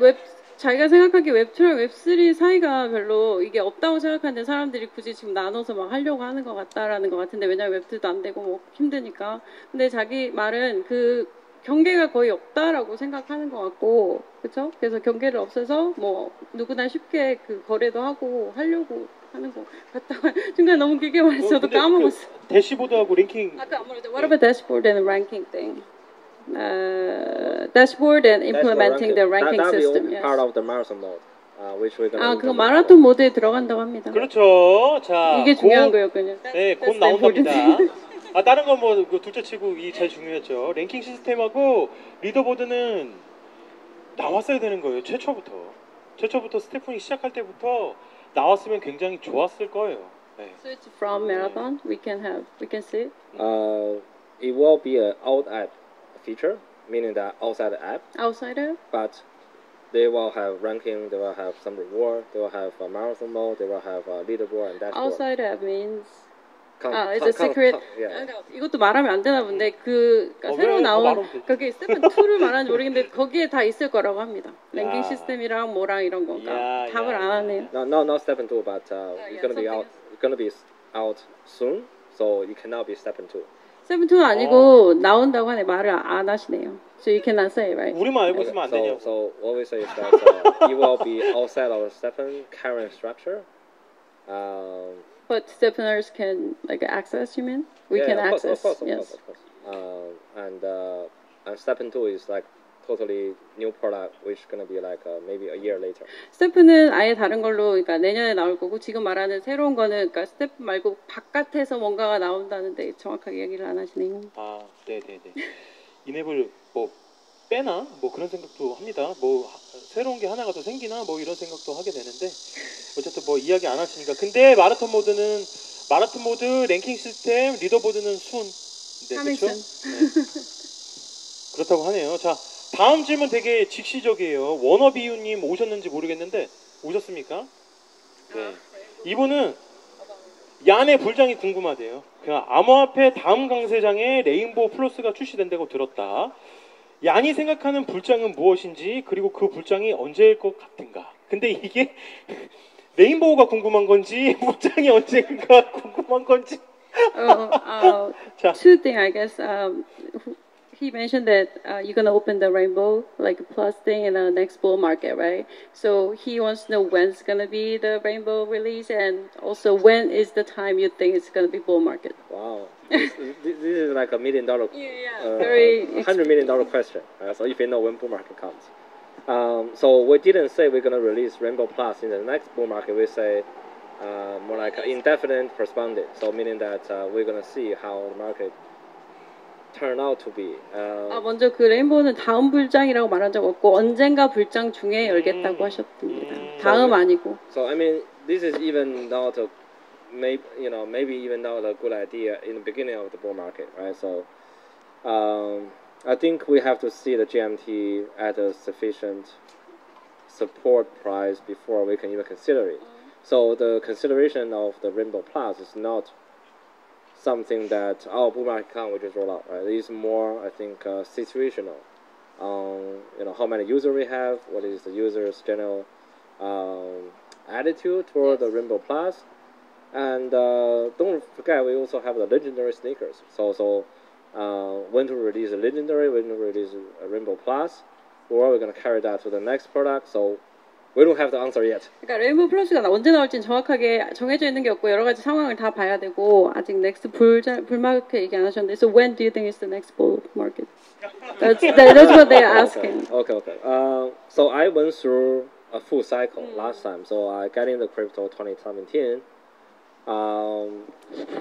자기가 생각하기에 웹2랑 웹3 사이가 별로 이게 없다고 생각하는데 사람들이 굳이 지금 나눠서 막 하려고 하는 것 같다라는 것 같은데, 왜냐면 웹2도 안 되고 뭐 힘드니까. 근데 자기 말은 그 경계가 거의 없다라고 생각하는 것 같고, 그렇죠? 그래서 경계를 없애서 뭐 누구나 쉽게 그 거래도 하고 하려고 하는 거 같다가 중간에 너무 길게 말했어도 까먹었어. 그 대시보드하고 랭킹. 아까 안 말했죠. What about dashboard and ranking thing? Dashboard and implementing the ranking system. Yes. Part of the marathon mode, which we're gonna. 그거 마라톤 모드에 들어간다고 합니다. 그렇죠. 자, 이게 중요한 거였군요. 네, 곧 나온 겁니다. 다른 건 뭐 둘째치고 이 제일 중요했죠. 랭킹 시스템하고 리더보드는 나왔어야 되는 거예요. 최초부터 스테픈이 시작할 때부터 나왔으면 굉장히 좋았을 거예요. 네. So it's from marathon. We can see it. It will be an out app feature, meaning that outside the app. Outside app. But they will have ranking. They will have some reward. They will have a marathon mode. They will have a leaderboard and dashboard. Outside app means. it's a secret. 이것도 말하면 안 되나 본데 그러니까 새로 나온 그게 스테픈 2를 말하는지 모르겠는데 거기에 다 있을 거라고 합니다. 랭킹 시스템이랑 뭐랑 이런 건가. 답을 안 하네요. No, Stephen 2, but it's gonna be out. It's gonna be out soon, so it cannot be Stephen 2. 스테픈 2는 아니고 나온다고 하네. 말을 안 하시네요. So you cannot say, right? 우리만 알고 있으면 안 되냐고. So what we say is that it will be outside of Stephen current structure. But Stepheners can like access, you mean? We can access. Of course. And Stephen 2 is like totally new product, which is gonna be like maybe a year later. 스태프는 아예 다른 걸로, 그러니까 내년에 나올 거고, 지금 말하는 새로운 거는, 그러니까 스태프 말고 바깥에서 뭔가가 나온다는데 정확하게 얘기를 안 하시네요. 아, 네네네. 이 맵을 뭐 빼나 뭐 그런 생각도 합니다. 뭐 새로운 게 하나가 더 생기나 뭐 이런 생각도 하게 되는데 어쨌든 뭐 이야기 안 하시니까. 근데 마라톤 모드 랭킹 시스템 리더보드는 순. 네, 그렇죠? 네. 그렇다고 하네요. 자, 다음 질문 되게 직시적이에요. 워너비유님 오셨는지 모르겠는데 오셨습니까? 네. 이분은 얀의 불장이 궁금하대요. 그냥 암호화폐 다음 강세장에 레인보우 플러스가 출시된다고 들었다. 얀이 생각하는 불장은 무엇인지, 그리고 그 불장이 언제일 것 같은가. 근데 이게 레인보우가 궁금한 건지 불장이 언제인가 궁금한 건지. 자. Two things, I guess. He mentioned that you're gonna open the rainbow like plus thing in the next bull market, right? So he wants to know when it's gonna be the rainbow release, and also when is the time you think it's gonna be bull market. Wow, this is like $1 million, very $100 million question. So if you know when bull market comes, so we didn't say we're gonna release Rainbow Plus in the next bull market. We say more like indefinite postponed. So meaning that we're gonna see how the market turn out to be. 먼저 그 레인보우는 다음 불장이라고 말한 적 없고 언젠가 불장 중에 열겠다고 하셨습니다. 다음 아니고. So I mean, this is even not a maybe even not a good idea in the beginning of the bull market, right? So I think we have to see the GMT at a sufficient support price before we can even consider it. So the consideration of the Rainbow Plus is not something that bull market come we just roll out, right? It's more, I think, situational. How many users we have, what is the user's general attitude toward the Rainbow Plus, and don't forget we also have the legendary sneakers. So when to release a legendary, when to release a Rainbow Plus, or we're gonna carry that to the next product. So we don't have the answer yet. 그러니까 레인보우 플러스가 언제 나올지는 정확하게 정해져 있는 게 없고 여러 가지 상황을 다 봐야 되고 아직 넥스트 불마켓 얘기 안 하셨는데. So when do you think is the next bull market? That's what they're asking. Okay. So I went through a full cycle last time. So I got into crypto 2017.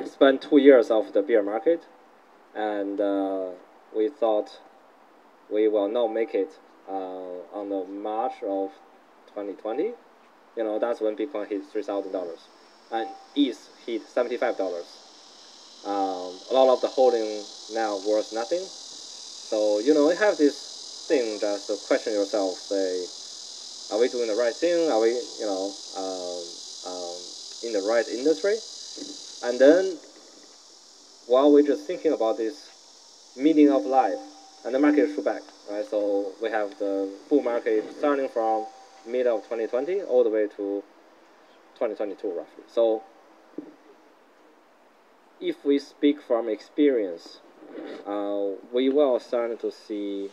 Spent 2 years of the bear market, and we thought we will not make it on the March of 2020, that's when Bitcoin hit $3,000 and ETH hit $75. A lot of the holding now worth nothing. So you have this thing just to question yourself. Say, are we doing the right thing? Are we in the right industry? And then while we're just thinking about this meaning of life, and the market shoot back, right? So we have the bull market starting from mid of 2020 all the way to 2022 roughly. So if we speak from experience, we will start to see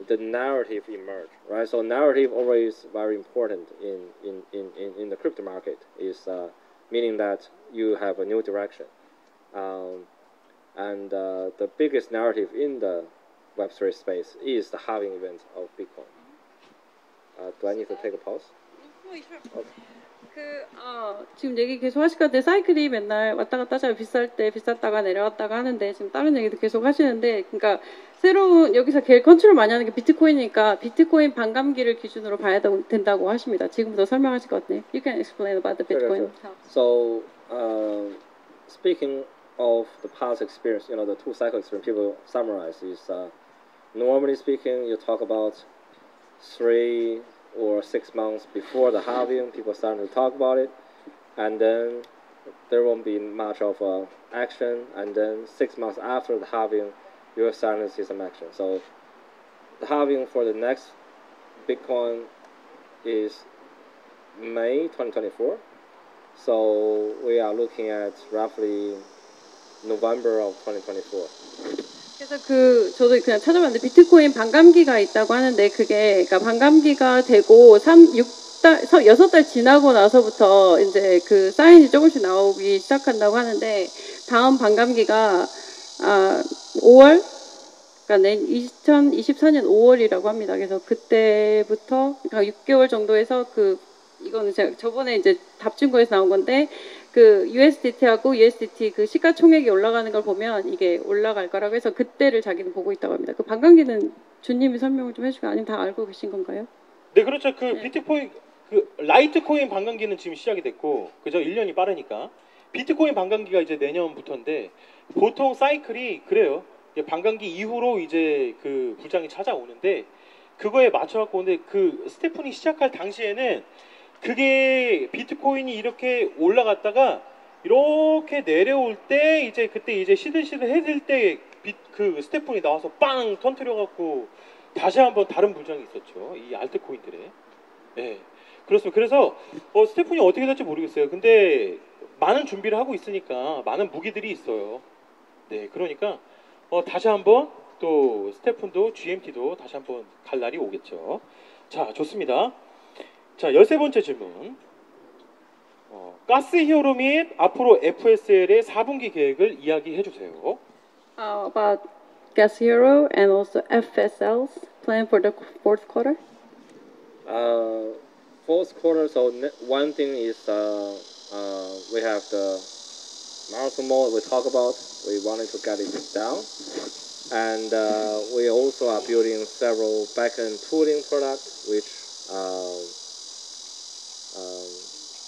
the narrative emerge, right? So narrative always very important in the crypto market, is meaning that you have a new direction. And the biggest narrative in the Web3 space is the halving event of Bitcoin. Do I need to take a pause? 지금 얘기 계속 하실 것 같아요. 사이클이 맨날 왔다 갔다 하잖아요. 비쌀 때 비쌌다가 내려왔다가 하는데 지금 다른 얘기도 계속 하시는데, 그러니까 새로운 여기서 제일 컨트롤 많이 하는 게 비트코인이니까 비트코인 반감기를 기준으로 봐야 된다고 하십니다. 지금부터 설명하실 것 같네요. You can explain about the Bitcoin. So speaking of the past experience, the 2 cycle experience people summarize is normally speaking, you talk about 3 or 6 months before the halving, people starting to talk about it, and then there won't be much of action, and then 6 months after the halving, you're starting to see some action. So the halving for the next Bitcoin is May 2024. So we are looking at roughly November of 2024. 그래서 저도 그냥 찾아봤는데 비트코인 반감기가 있다고 하는데 그게 그러니까 반감기가 되고 6달 지나고 나서부터 이제 그 사인이 조금씩 나오기 시작한다고 하는데 다음 반감기가 5월, 그러니까 그러니까 2024년 5월이라고 합니다. 그래서 그때부터 그러니까 6개월 정도에서 이거는 제가 저번에 이제 답 준 거에서 나온 건데 그 USDT하고 USDT 그 시가총액이 올라가는 걸 보면 이게 올라갈 거라고 해서 그때를 자기는 보고 있다고 합니다. 그 반감기는 주님이 설명을 좀 해주고 아니면 다 알고 계신 건가요? 네, 그렇죠. 그 네. 비트코인 그 라이트코인 반감기는 지금 시작이 됐고, 그죠? 1년이 빠르니까. 비트코인 반감기가 이제 내년부터인데 보통 사이클이 그래요. 이제 반감기 이후로 이제 그 부장이 찾아오는데 그거에 맞춰갖고 근데 그 스테프니 시작할 당시에는 그게 비트코인이 이렇게 올라갔다가 이렇게 내려올 때 이제 그때 이제 시들시들 해질 때 그 스테프니 나와서 빵 터뜨려갖고 다시 한번 다른 불장이 있었죠. 이 알트코인들에. 네. 그렇습니다. 그래서 스테프니 어떻게 될지 모르겠어요. 근데 많은 준비를 하고 있으니까 많은 무기들이 있어요. 네. 그러니까 다시 한번 또 스테픈도 GMT도 다시 한번 갈 날이 오겠죠. 자, 좋습니다. 자, 13번째 질문. 가스 히어로 및 앞으로 FSL의 4분기 계획을 이야기해 주세요. About Gas Hero and also FSL's plan for the fourth quarter. Fourth quarter, so one thing is we have the marathon mode we talk about. We wanted to get it down. And we also are building several backend tooling products, which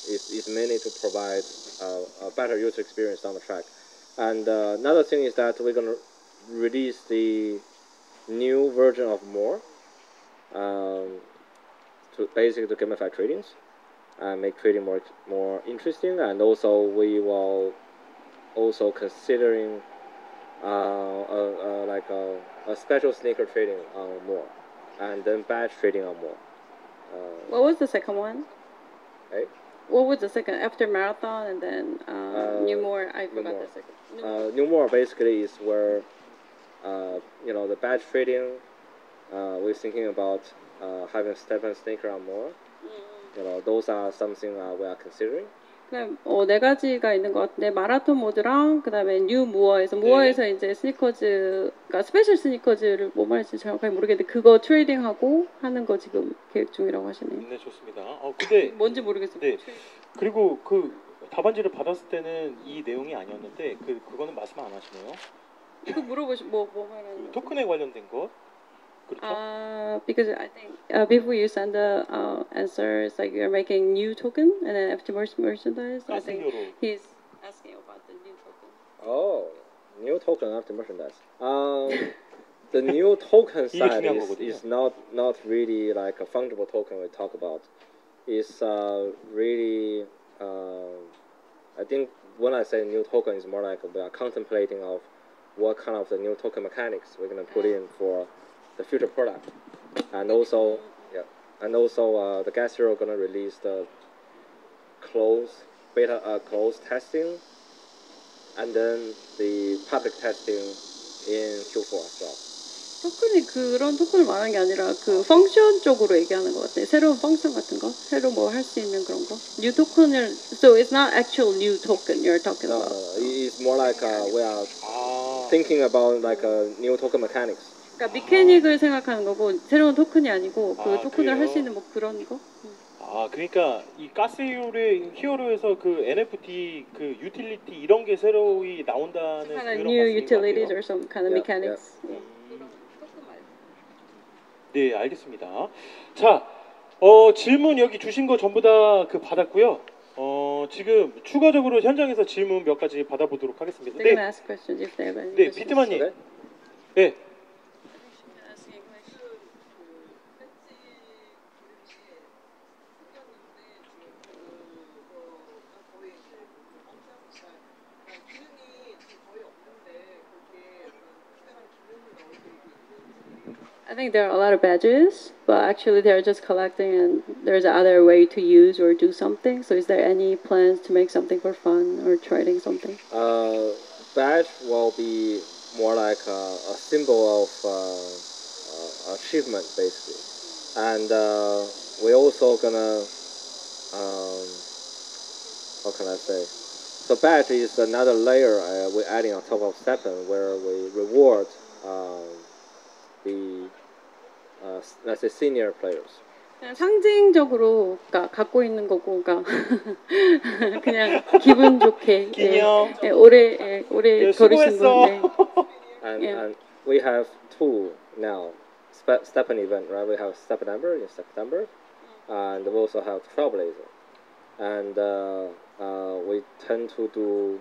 is mainly to provide a better user experience down the track. And another thing is that we're going to release the new version of More to basically to gamify tradings and make trading more interesting. And also we will also considering like a special sneaker trading on More, and then batch trading on More. What was the second one? Right? What was the second after marathon and then New More? I forgot More. the second. New More basically is where the batch trading. We're thinking about having step and sneaker on More. Those are something we are considering. 그다음 네 가지가 있는 것 같은데 마라톤 모드랑 그다음에 뉴 무어에서 이제 스니커즈, 그러니까 스페셜 스니커즈를 뭐 말인지 정확하게 모르겠는데 그거 트레이딩하고 하는 거 지금 계획 중이라고 하시네요. 네, 좋습니다. 근데 뭔지 모르겠어요. 네. 그리고 그 답안지를 받았을 때는 이 내용이 아니었는데 그거는 말씀 안 하시네요. 이거 물어보시 뭐 말하는 거죠? 토큰에 관련된 것. 그렇죠? Because I think before you send the answer, it's like you're making new token and then after merchandise. I think 가스히어로. he's asking about the new token. Oh, new token after merchandise. The new token 이게 side 중요한 거거든요. is not really like a fungible token we talk about. It's really I think when I say new token, it's more like we are contemplating of what kind of the new token mechanics we're gonna put in for the future product, and also the Gas Hero gonna release the closed testing, and then the public testing in Q4 as well. 토큰이 그런 토큰을 말하는 게 아니라 그 펑션 쪽으로 얘기하는 것 같아요. 새로운 펑션 같은 거, 새로 뭐 할 수 있는 그런 거. New 토큰을, so it's not actual new token you're talking No, about. it's more like we are thinking about like new token mechanics. 그러니까 미케닉을 생각하는 거고 새로운 토큰이 아니고 그 토큰을 그래요? 할 수 있는 뭐 그런 거. 그러니까 이 가스 히어로에서 그 NFT 그 유틸리티 이런 게 새로이 나온다는 Kind of 그런 new 말씀인 것 utilities 같아요. or some kind of Yeah, mechanics. 네, 알겠습니다. 자, 질문 여기 주신 거 전부 다 받았고요. 지금 추가적으로 현장에서 질문 몇 가지 받아보도록 하겠습니다. They're gonna ask questions if they have any 네, questions. 비트만님. Okay. 네. I think there are a lot of badges, but actually they're just collecting and there's other way to use or do something. So is there any plans to make something for fun or trading something? Badge will be more like a symbol of achievement, basically, and we're also gonna what can I say? So badge is another layer we're adding on top of Stepn, where we reward the let's say senior players. 그냥 상징적으로 그러니까 갖고 있는 거고, 그러니까 그냥 기분 좋게 기념. 오래 예, 걸으신 수고했어. 분. And we have two now Stepan event, right? We have September in September, and we also have Trailblazer, and we tend to do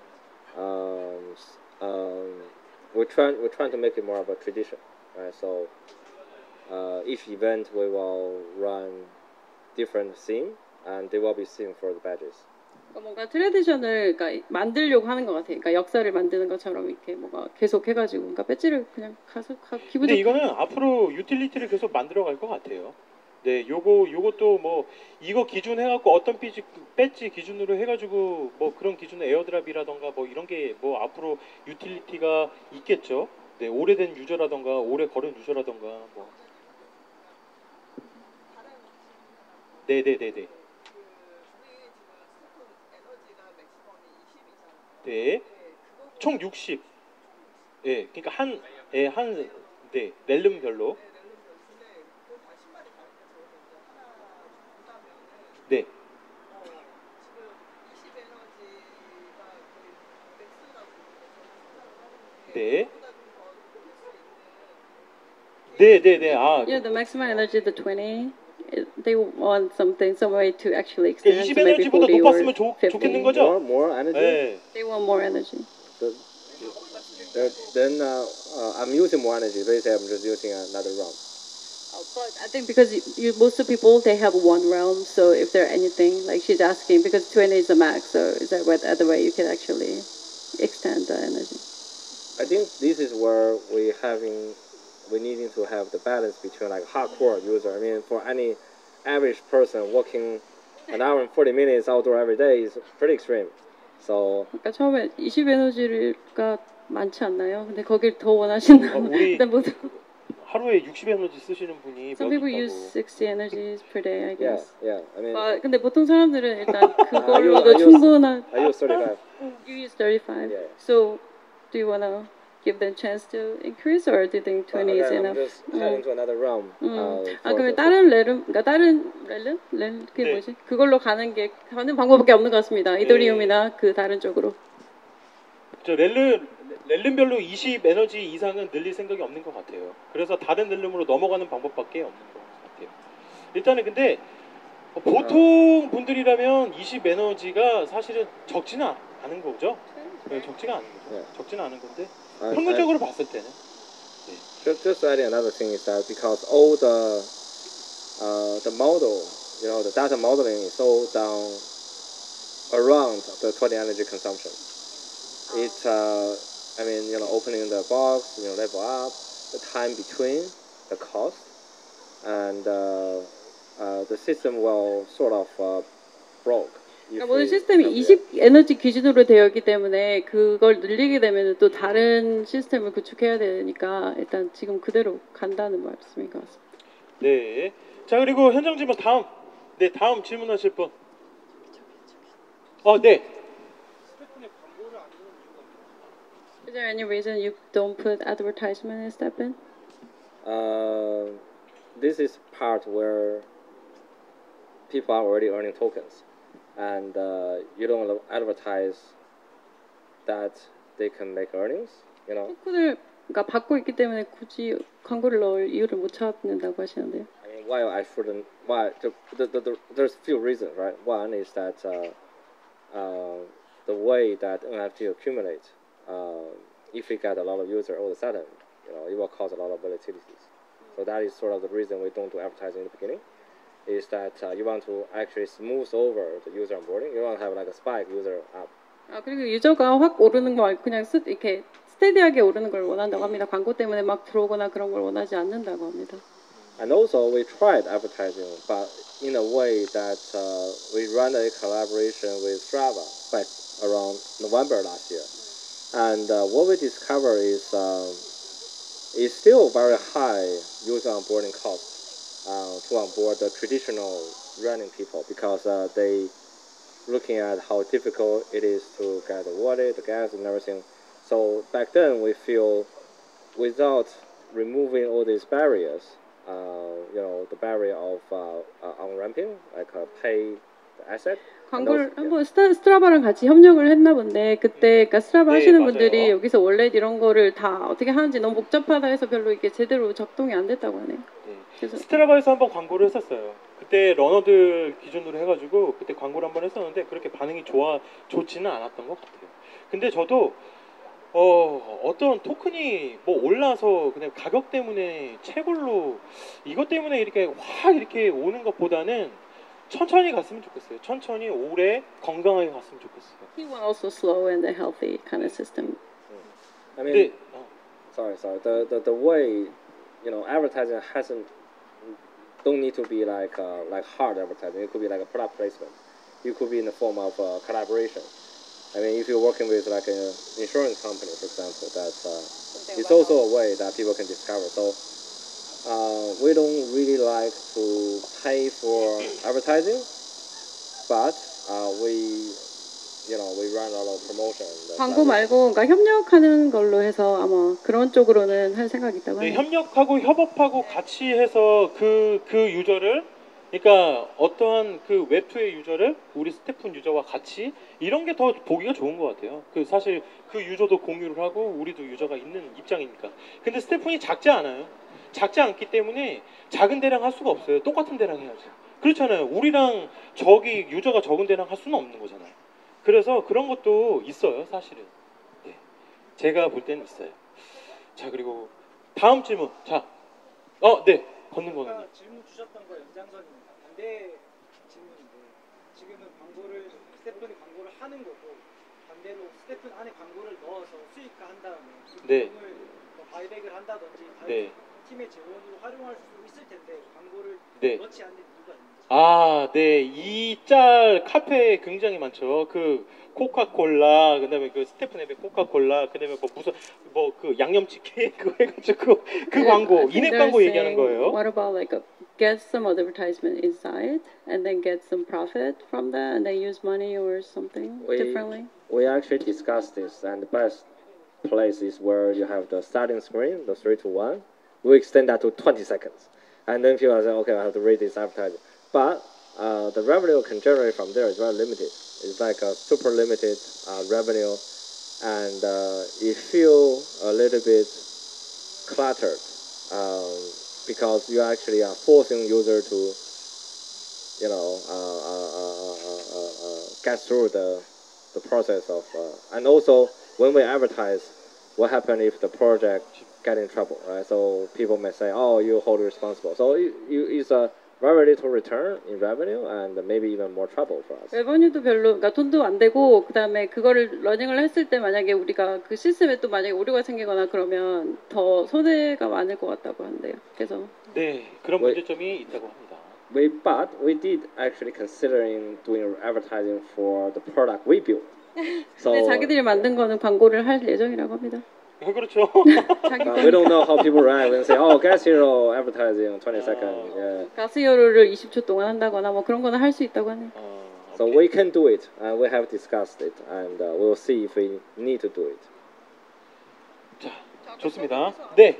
we're trying to make it more of a tradition, right? So each event we will run different theme, and they will be theme for the badges. 뭔가 트레디션을 그러니까 만들려고 하는 것 같아요. 그러니까 역사를 만드는 것처럼 이렇게 뭔가 계속 해가지고, 그러니까 배지를 그냥 가서 기분 근데 좋게. 이거는 앞으로 유틸리티를 계속 만들어갈 것 같아요. 네, 요것도 뭐 이거 기준 해갖고 어떤 배지 기준으로 해가지고 뭐 그런 기준의 에어드랍이라던가 뭐 이런 게 뭐 앞으로 유틸리티가 있겠죠. 네, 오래된 유저라던가 오래 걸은 유저라던가 뭐. 네네네네. 네, 총 60. 네, 그러니까 네, 렐름별로. 네. 네. 네. 아, Yeah, the maximum energy, the 20. They want some way to actually extend 20 to maybe 에너지보다 40 or 높았으면 50. 좋겠는 거죠? More energy. 네. They want more energy. Then I'm using more energy. Basically, I'm just using another realm. But I think because most of people, they have one realm, so if there anything, like she's asking, because 20 is the max, so is there other way you can actually extend the energy? I think this is where we needing to have the balance between like hardcore user. I mean, for any average person working an hour and 40 minutes outdoor every day is pretty extreme. So 그러니까 처음에 20 에너지가 많지 않나요? 근데 거길 더 원하시나? 우리 일단 모두. 하루에 60 에너지 쓰시는 분이 Some 몇 people 있다고. use 60 energies per day, I guess. yeah. I mean, 근데 보통 사람들은 일단 그걸로도 I use- 충분한. I use 35. You use 35. Yeah. So, do you wanna give them chance to increase, or do you think 20 is Again, I'm enough? just heading to another realm. 그러면 다른 렐름, 그게 네. 뭐지? 그걸로 가는 방법밖에 없는 것 같습니다. 이더리움이나 그 다른 쪽으로. 저 렐름별로 20 에너지 이상은 늘릴 생각이 없는 것 같아요. 그래서 다른 렐름으로 넘어가는 방법밖에 없는 것 같아요. 일단은 근데 보통 분들이라면 20 에너지가 사실은 적지는 않은 거죠. 네, 적지가 않은 거죠. 네. 적지는 않은 건데 I- 평균적으로 봤을 때는 Just adding another thing is that because all the model, the data modeling is all done around the 20 energy consumption. It's opening the box, level up, the time between, the cost, and the system will sort of broke. 그러니까 모든 시스템이 20 에너지 기준으로 되어 있기 때문에 그걸 늘리게 되면 또 다른 시스템을 구축해야 되니까 일단 지금 그대로 간다는 말씀인 것 같습니다. 네. 자, 그리고 현장 질문 다음 질문하실 분. 네. Is there any reason you don't put advertisement in Stepan? This is part where people are already earning tokens, and you don't advertise that they can make earnings. 토큰을 그러니까 받고 있기 때문에 굳이 광고를 넣을 이유를 못 찾는다고 하시는데요. I mean, why I shouldn't? Why? There's few reasons, right? One is that the way that NFT accumulates, if we get a lot of users all of a sudden, it will cause a lot of volatilities. So that is sort of the reason we don't do advertising in the beginning. Is that you want to actually smooth over the user onboarding. You don't have like a spike user up. 그리고 유저가 확 오르는 거 말고 그냥 이렇게 스테디하게 오르는 걸 원한다고 합니다. 광고 때문에 막 들어오거나 그런 걸 원하지 않는다고 합니다. And also we tried advertising, but in a way that we ran a collaboration with Strava back around November last year. And what we discovered is it's still very high user onboarding cost to onboard the traditional running people because they looking at how difficult it is to get the wallet, the gas, and everything. So back then we feel without removing all these barriers, the barrier of on-ramping, like pay the asset. 광고를 한번 스트라바랑 같이 협력을 했나 본데 그때 그러니까 스트라바 네, 하시는 맞아요. 분들이 여기서 원래 이런 거를 다 어떻게 하는지 너무 복잡하다 해서 별로 이게 제대로 적동이 안 됐다고 하네요. 네. 그래서 스트라바에서 한번 광고를 했었어요. 그때 러너들 기준으로 해가지고 그때 광고를 한번 했었는데 그렇게 반응이 좋지는 않았던 것 같아요. 근데 저도 어떤 토큰이 뭐 올라서 그냥 가격 때문에 채굴로 이것 때문에 이렇게 확 이렇게 오는 것보다는 천천히 갔으면 좋겠어요. 천천히 오래 건강하게 갔으면 좋겠어요. he want also slow and a healthy kind of system. I mean, 근데 sorry. The way, advertising don't need to be like hard advertising. It could be like a product placement. It could be in the form of collaboration. I mean, if you're working with like an insurance company, for example, it's also a way that people can discover. So we don't really like to pay for advertising, but we run a lot of promotion. 광고 말고 그러니까 협력하는 걸로 해서 아마 그런 쪽으로는 할 생각이 있다고 네, 하네요. 협력하고 협업하고 같이 해서 그 유저를 그러니까 어떠한 그 웹2의 유저를 우리 스테픈 유저와 같이 이런 게 더 보기가 좋은 것 같아요. 그 사실 그 유저도 공유를 하고 우리도 유저가 있는 입장이니까. 근데 스테픈이 작지 않아요. 작지 않기 때문에 작은 데랑 할 수가 없어요. 똑같은 데랑 해야지. 그렇잖아요. 우리랑 저기 유저가 적은 데랑 할 수는 없는 거잖아요. 그래서 그런 것도 있어요, 사실은. 네. 제가 볼 때는 있어요. 자, 그리고 다음 질문. 자, 네. 걷는 거는. 아까 질문 주셨던 거 연장선입니다. 반대 질문인데 지금은 스테픈이 광고를 하는 거고 반대로 스테픈 안에 광고를 넣어서 수익화한 다음에 그 네. 돈을 뭐 바이백을 한다든지 다른 네. 팀의 재원으로 활용할 수 있을 텐데 광고를 네. 넣지 않는 이유가 있는지. 네. 이 짤 카페에 굉장히 많죠. 그 코카콜라, 그다음에 그 스테픈 앱의 코카콜라, 그다음에 그 양념치킨 그거 해가지고 그 광고, 인앱 광고 얘기하는 거예요. What about like get some advertisement inside and then get some profit from that and then use money or something differently? We actually discussed this, and the best place is where you have the starting screen, the 3 to 1. We extend that to 20 seconds, and then people say, okay, I have to read this advertising. But the revenue can generate from there is very limited. It's like a super limited revenue, and it feels a little bit cluttered because you actually are forcing user to, get through the process of, and also when we advertise, what happens if the project get in trouble, right? So people may say, oh, you hold responsible. So it's a very little return in revenue and maybe even more trouble for us. 레버뉴도 별로, 그러니까 돈도 안 되고 그다음에 그거를 러닝을 했을 때 만약에 우리가 그 시스템에 또 만약에 오류가 생기거나 그러면 더 손해가 많을 것 같다고 하는데요. 그래서 네, 그런 문제점이 있다고 합니다. But we did actually considering doing advertising for the product we built. So 근데 자기들이 만든 거는 광고를 할 예정이라고 합니다. 그렇죠. 자기 we don't know how people react when say, oh, gas hero advertising 20 seconds. Yeah. 가스요로를 20초 동안 한다거나 뭐 그런 거는 할 수 있다고 하네요. So we can do it, and we have discussed it, and we'll see if we need to do it. 자, 좋습니다. 네,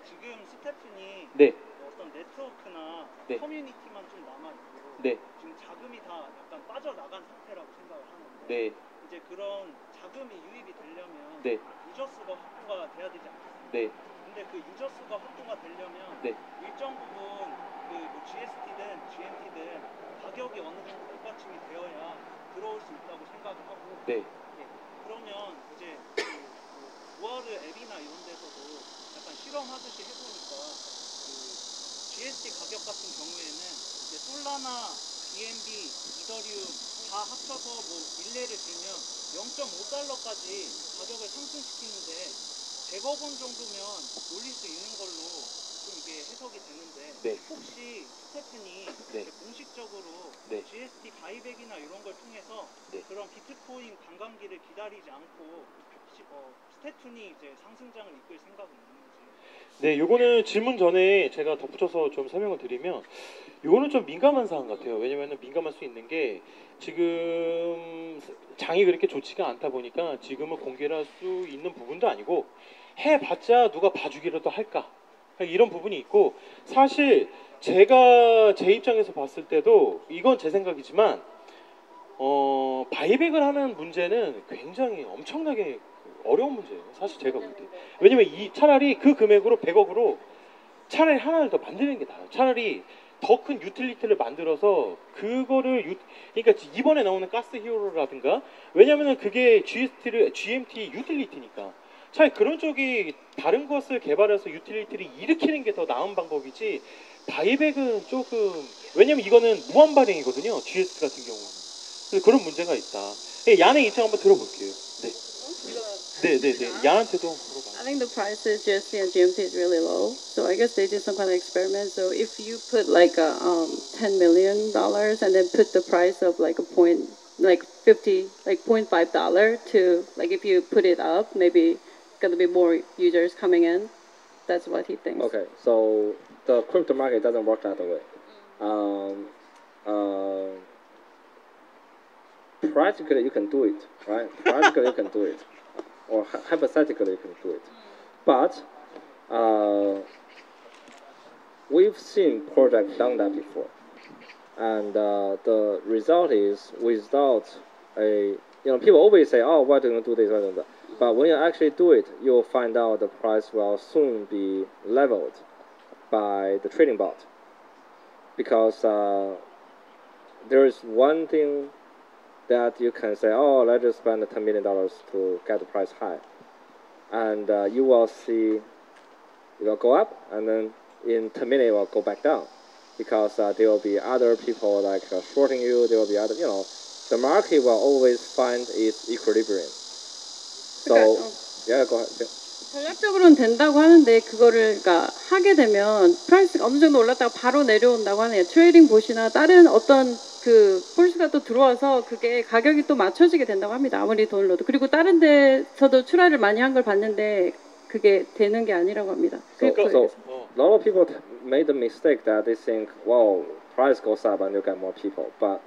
지금 스테픈이 네, 어떤 네트워크나 네. 커뮤니티만 좀 남아있고 네, 지금 자금이 다 약간 빠져나간 상태라고 생각을 하는데 네, 이제 그런 자금이 유입이 되려면 네. 유저 수가 확보가 돼야 되지 않겠습니까? 네, 근데 그 유저 수가 확보가 되려면 네. 일정 부분 뭐 GST든 GMT든 가격이 어느 정도 뒷받침이 되어야 들어올 수 있다고 생각을 하고 네. 예, 그러면 이제 우아르 앱이나 이런 데서도 약간 실험하듯이 해보니까 GST 가격 같은 경우에는 이제 솔라나, BNB, 이더리움 다 합쳐서 뭐 일례를 들면 0.5달러까지 가격을 상승시키는데 100억 원 정도면 올릴 수 있는 걸로 좀 이게 해석이 되는데 네. 혹시 스테픈이 네. 공식적으로 네. GST 바이백이나 이런 걸 통해서 네. 그런 비트코인 관광기를 기다리지 않고 스테픈이 이제 상승장을 이끌 생각은 있는지. 네, 요거는 질문 전에 제가 덧붙여서 좀 설명을 드리면 요거는 좀 민감한 사안 같아요. 왜냐면은 민감할 수 있는 게 지금 장이 그렇게 좋지가 않다 보니까 지금은 공개를 할 수 있는 부분도 아니고 해봤자 누가 봐주기라도 할까 이런 부분이 있고 사실 제가 제 입장에서 봤을 때도 이건 제 생각이지만 바이백을 하는 문제는 굉장히 엄청나게 어려운 문제예요. 사실 제가 볼 때. 왜냐면 차라리 그 금액으로 100억으로 차라리 하나를 더 만드는 게 나아요. 차라리 더 큰 유틸리티를 만들어서 그거를 그러니까 이번에 나오는 가스 히어로라든가 왜냐면은 그게 GMT 유틸리티니까 차라리 그런 쪽이 다른 것을 개발해서 유틸리티를 일으키는 게 더 나은 방법이지 바이백은 조금 왜냐면 이거는 무한 발행이거든요. GS 같은 경우는. 그래서 그런 문제가 있다. 얀의 입장 한번 들어볼게요. 네. 네. 얀한테도 물어봐요. I think the price is GST and GMT is really low. So I guess they did some kind of experiment. So if you put like a $10 million and then put the price of like $0.5 to like if you put it up, maybe gonna be more users coming in. That's what he thinks. Okay, so the crypto market doesn't work that way. Practically, you can do it, right? Practically, you can do it, or hypothetically, you can do it. But we've seen projects done that before, and the result is without people always say, "Oh, why don't you do this?" Why don't you do that? But when you actually do it, you'll find out the price will soon be leveled by the trading bot, because there is one thing that you can say, oh, let's just spend $10 million to get the price high. And you will see it will go up, and then in 10 minutes it will go back down. Because there will be other people like shorting you, there will be other, the market will always find its equilibrium. So, yeah, go ahead. 전략적으로는 된다고 하는데 그거를 그러니까 하게 되면 프라이스가 어느 정도 올랐다가 바로 내려온다고 하네요. 트레이딩 봇이나 다른 어떤 그 폴스가 또 들어와서 그게 가격이 또 맞춰지게 된다고 합니다. 아무리 돈을 넣어도. 그리고 다른 데서도 출하를 많이 한 걸 봤는데 그게 되는 게 아니라고 합니다. So a lot of people made the mistake that they think, well, price goes up and you get more people. But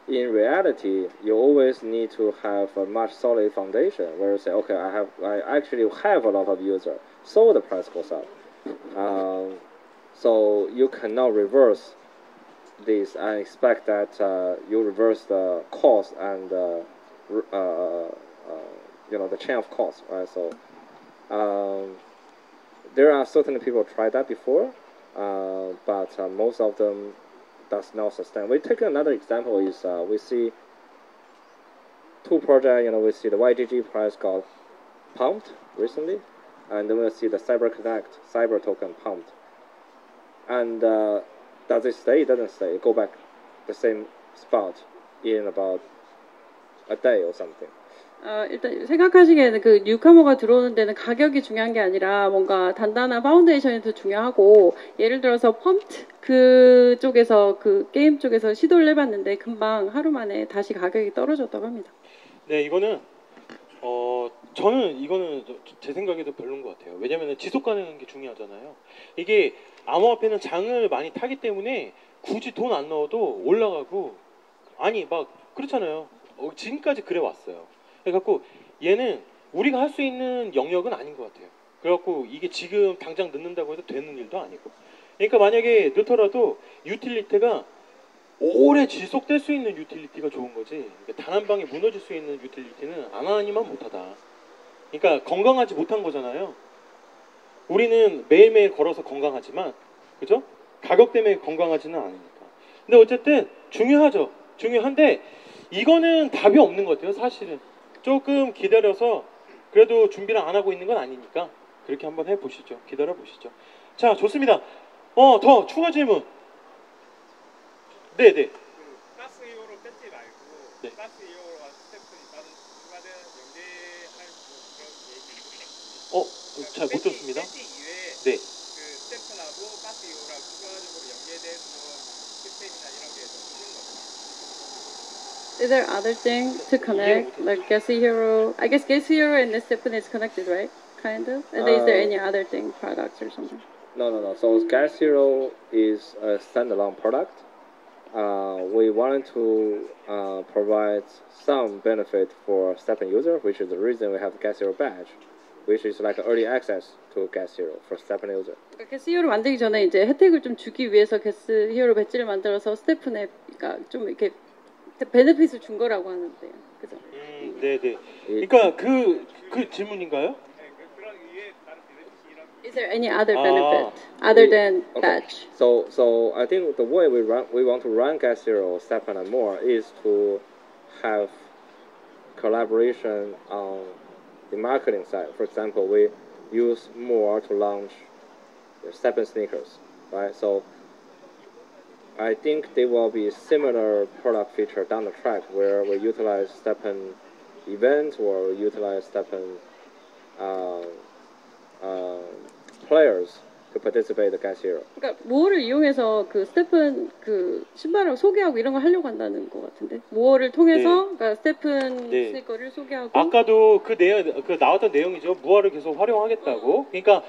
in reality, you always need to have a much solid foundation where you say, okay, I actually have a lot of users, so the price goes up. So you cannot reverse this and expect that you reverse the cost and the chain of cost, right? So there are certain people try that before, but most of them does not sustain. We take another example is we see two projects. We see the YGG price got pumped recently, and then we see the CyberConnect Cyber token pumped. And does it stay? It doesn't stay. It go back the same spot in about a day or something. 일단 생각하시기에는 그 뉴카머가 들어오는 데는 가격이 중요한 게 아니라 뭔가 단단한 파운데이션이 더 중요하고 예를 들어서 펌트 그쪽에서 그 게임 쪽에서 시도를 해봤는데 금방 하루 만에 다시 가격이 떨어졌다고 합니다. 네, 이거는 저는 이거는 제 생각에도 별로인 것 같아요. 왜냐하면 지속 가능한 게 중요하잖아요. 이게 암호화폐는 장을 많이 타기 때문에 굳이 돈 안 넣어도 올라가고 아니 막 그렇잖아요. 지금까지 그래 왔어요. 그래갖고 얘는 우리가 할 수 있는 영역은 아닌 것 같아요. 그래갖고 이게 지금 당장 넣는다고 해도 되는 일도 아니고. 그러니까 만약에 넣더라도 유틸리티가 오래 지속될 수 있는 유틸리티가 좋은 거지. 그러니까 단 한 방에 무너질 수 있는 유틸리티는 안 하니만 못하다. 그러니까 건강하지 못한 거잖아요. 우리는 매일매일 걸어서 건강하지만, 그죠? 가격 때문에 건강하지는 않으니까. 근데 어쨌든 중요하죠. 중요한데 이거는 답이 없는 것 같아요. 사실은. 조금 기다려서 그래도 준비를 안 하고 있는 건 아니니까 그렇게 한번 해보시죠. 기다려 보시죠. 자, 좋습니다. 더 추가 질문. 네네. 가스 이오로 뺏지 말고 네. 가스 이오로와 스태프니 다른 추가된 연계할 그런 계획이 있습니다. 잘 못 들었습니다. 뺏지 이외에 네. 그 스태프하고 가스 이오랑 추가적으로 연계된 시스템이나 이런 게 좀 있는 거죠. Is there other thing to connect like Gassy Hero? I guess Gassy Hero and the Stephen is connected, right? Kind of. And is there any other thing, products or something? No. So Gas Hero is a standalone product. we wanted to provide some benefit for STEPN user, which is the reason we have Get Zero badge, which is like early access to Get Zero for STEPN user. 그러니까 게스 히어로 만들기 전에 이제 혜택을 좀 주기 위해서 게스 히어로 배지를 만들어서 스태프 앱가 좀 이렇게 베네핏을 준 거라고 하는데요. 그죠? 네네. 그러니까 그 질문인가요? Is there any other benefit other than Okay. badge? So I think the way we want to run Get Zero, STEPN and more is to have collaboration on the marketing side. For example, we use more to launch the STEPN sneakers, right? So I think there will be similar product feature down the track where we utilize STEPN events or utilize STEPN players to participate in Get Zero. 그러니까 모어를 이용해서 그 스태픈 그 신발을 소개하고 이런 거 하려고 한다는 것 같은데 모어를 통해서 그러니까 스태픈 네. 스니커를 소개하고 아까도 그 나왔던 내용이죠. 무화를 계속 활용하겠다고. 그러니까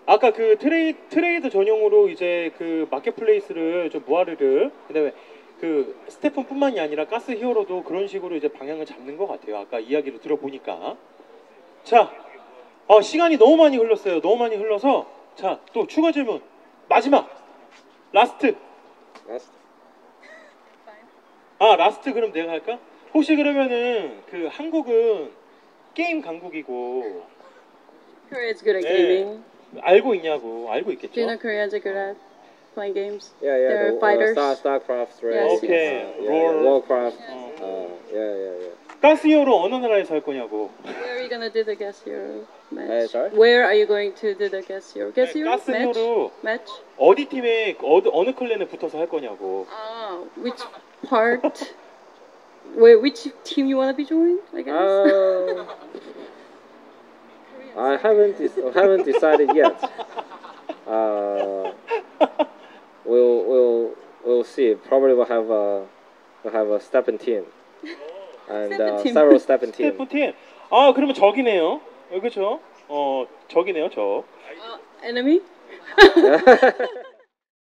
아까 그 트레이드 전용으로 이제 그 마켓플레이스를 좀 무화르를 그다음에 그 스태프뿐만이 아니라 가스 히어로도 그런 식으로 이제 방향을 잡는 것 같아요. 아까 이야기를 들어보니까. 자, 시간이 너무 많이 흘렀어요. 너무 많이 흘러서 자, 또 추가 질문 마지막 라스트. 라스트 그럼 내가 할까? 혹시 그러면은 그 한국은 게임 강국이고 Korea is good at 네. gaming. 알고 있냐고. 알고 있겠죠? Do you know Koreans are good at playing games? Yeah, They're fighters. StarCraft, right? Yes, 오케이. 롤. Warcraft. 어. Yeah. 가스 히어로 어느 나라에서 할 거냐고. Where are you gonna do the guest hero match? Sorry? Where are you going to do the guest hero? Guest hero 가스 match? 히어로 Match? 어디 팀에 어느 클랜에 붙어서 할 거냐고. Which part? Which team you wanna be joined? I guess. I haven't decided yet. We'll see. Probably we'll have a STEPN team and STEPN team. several STEPN team. 스태프 팀. 그러면 적이네요. 그렇죠? 적이네요, 적. Enemy?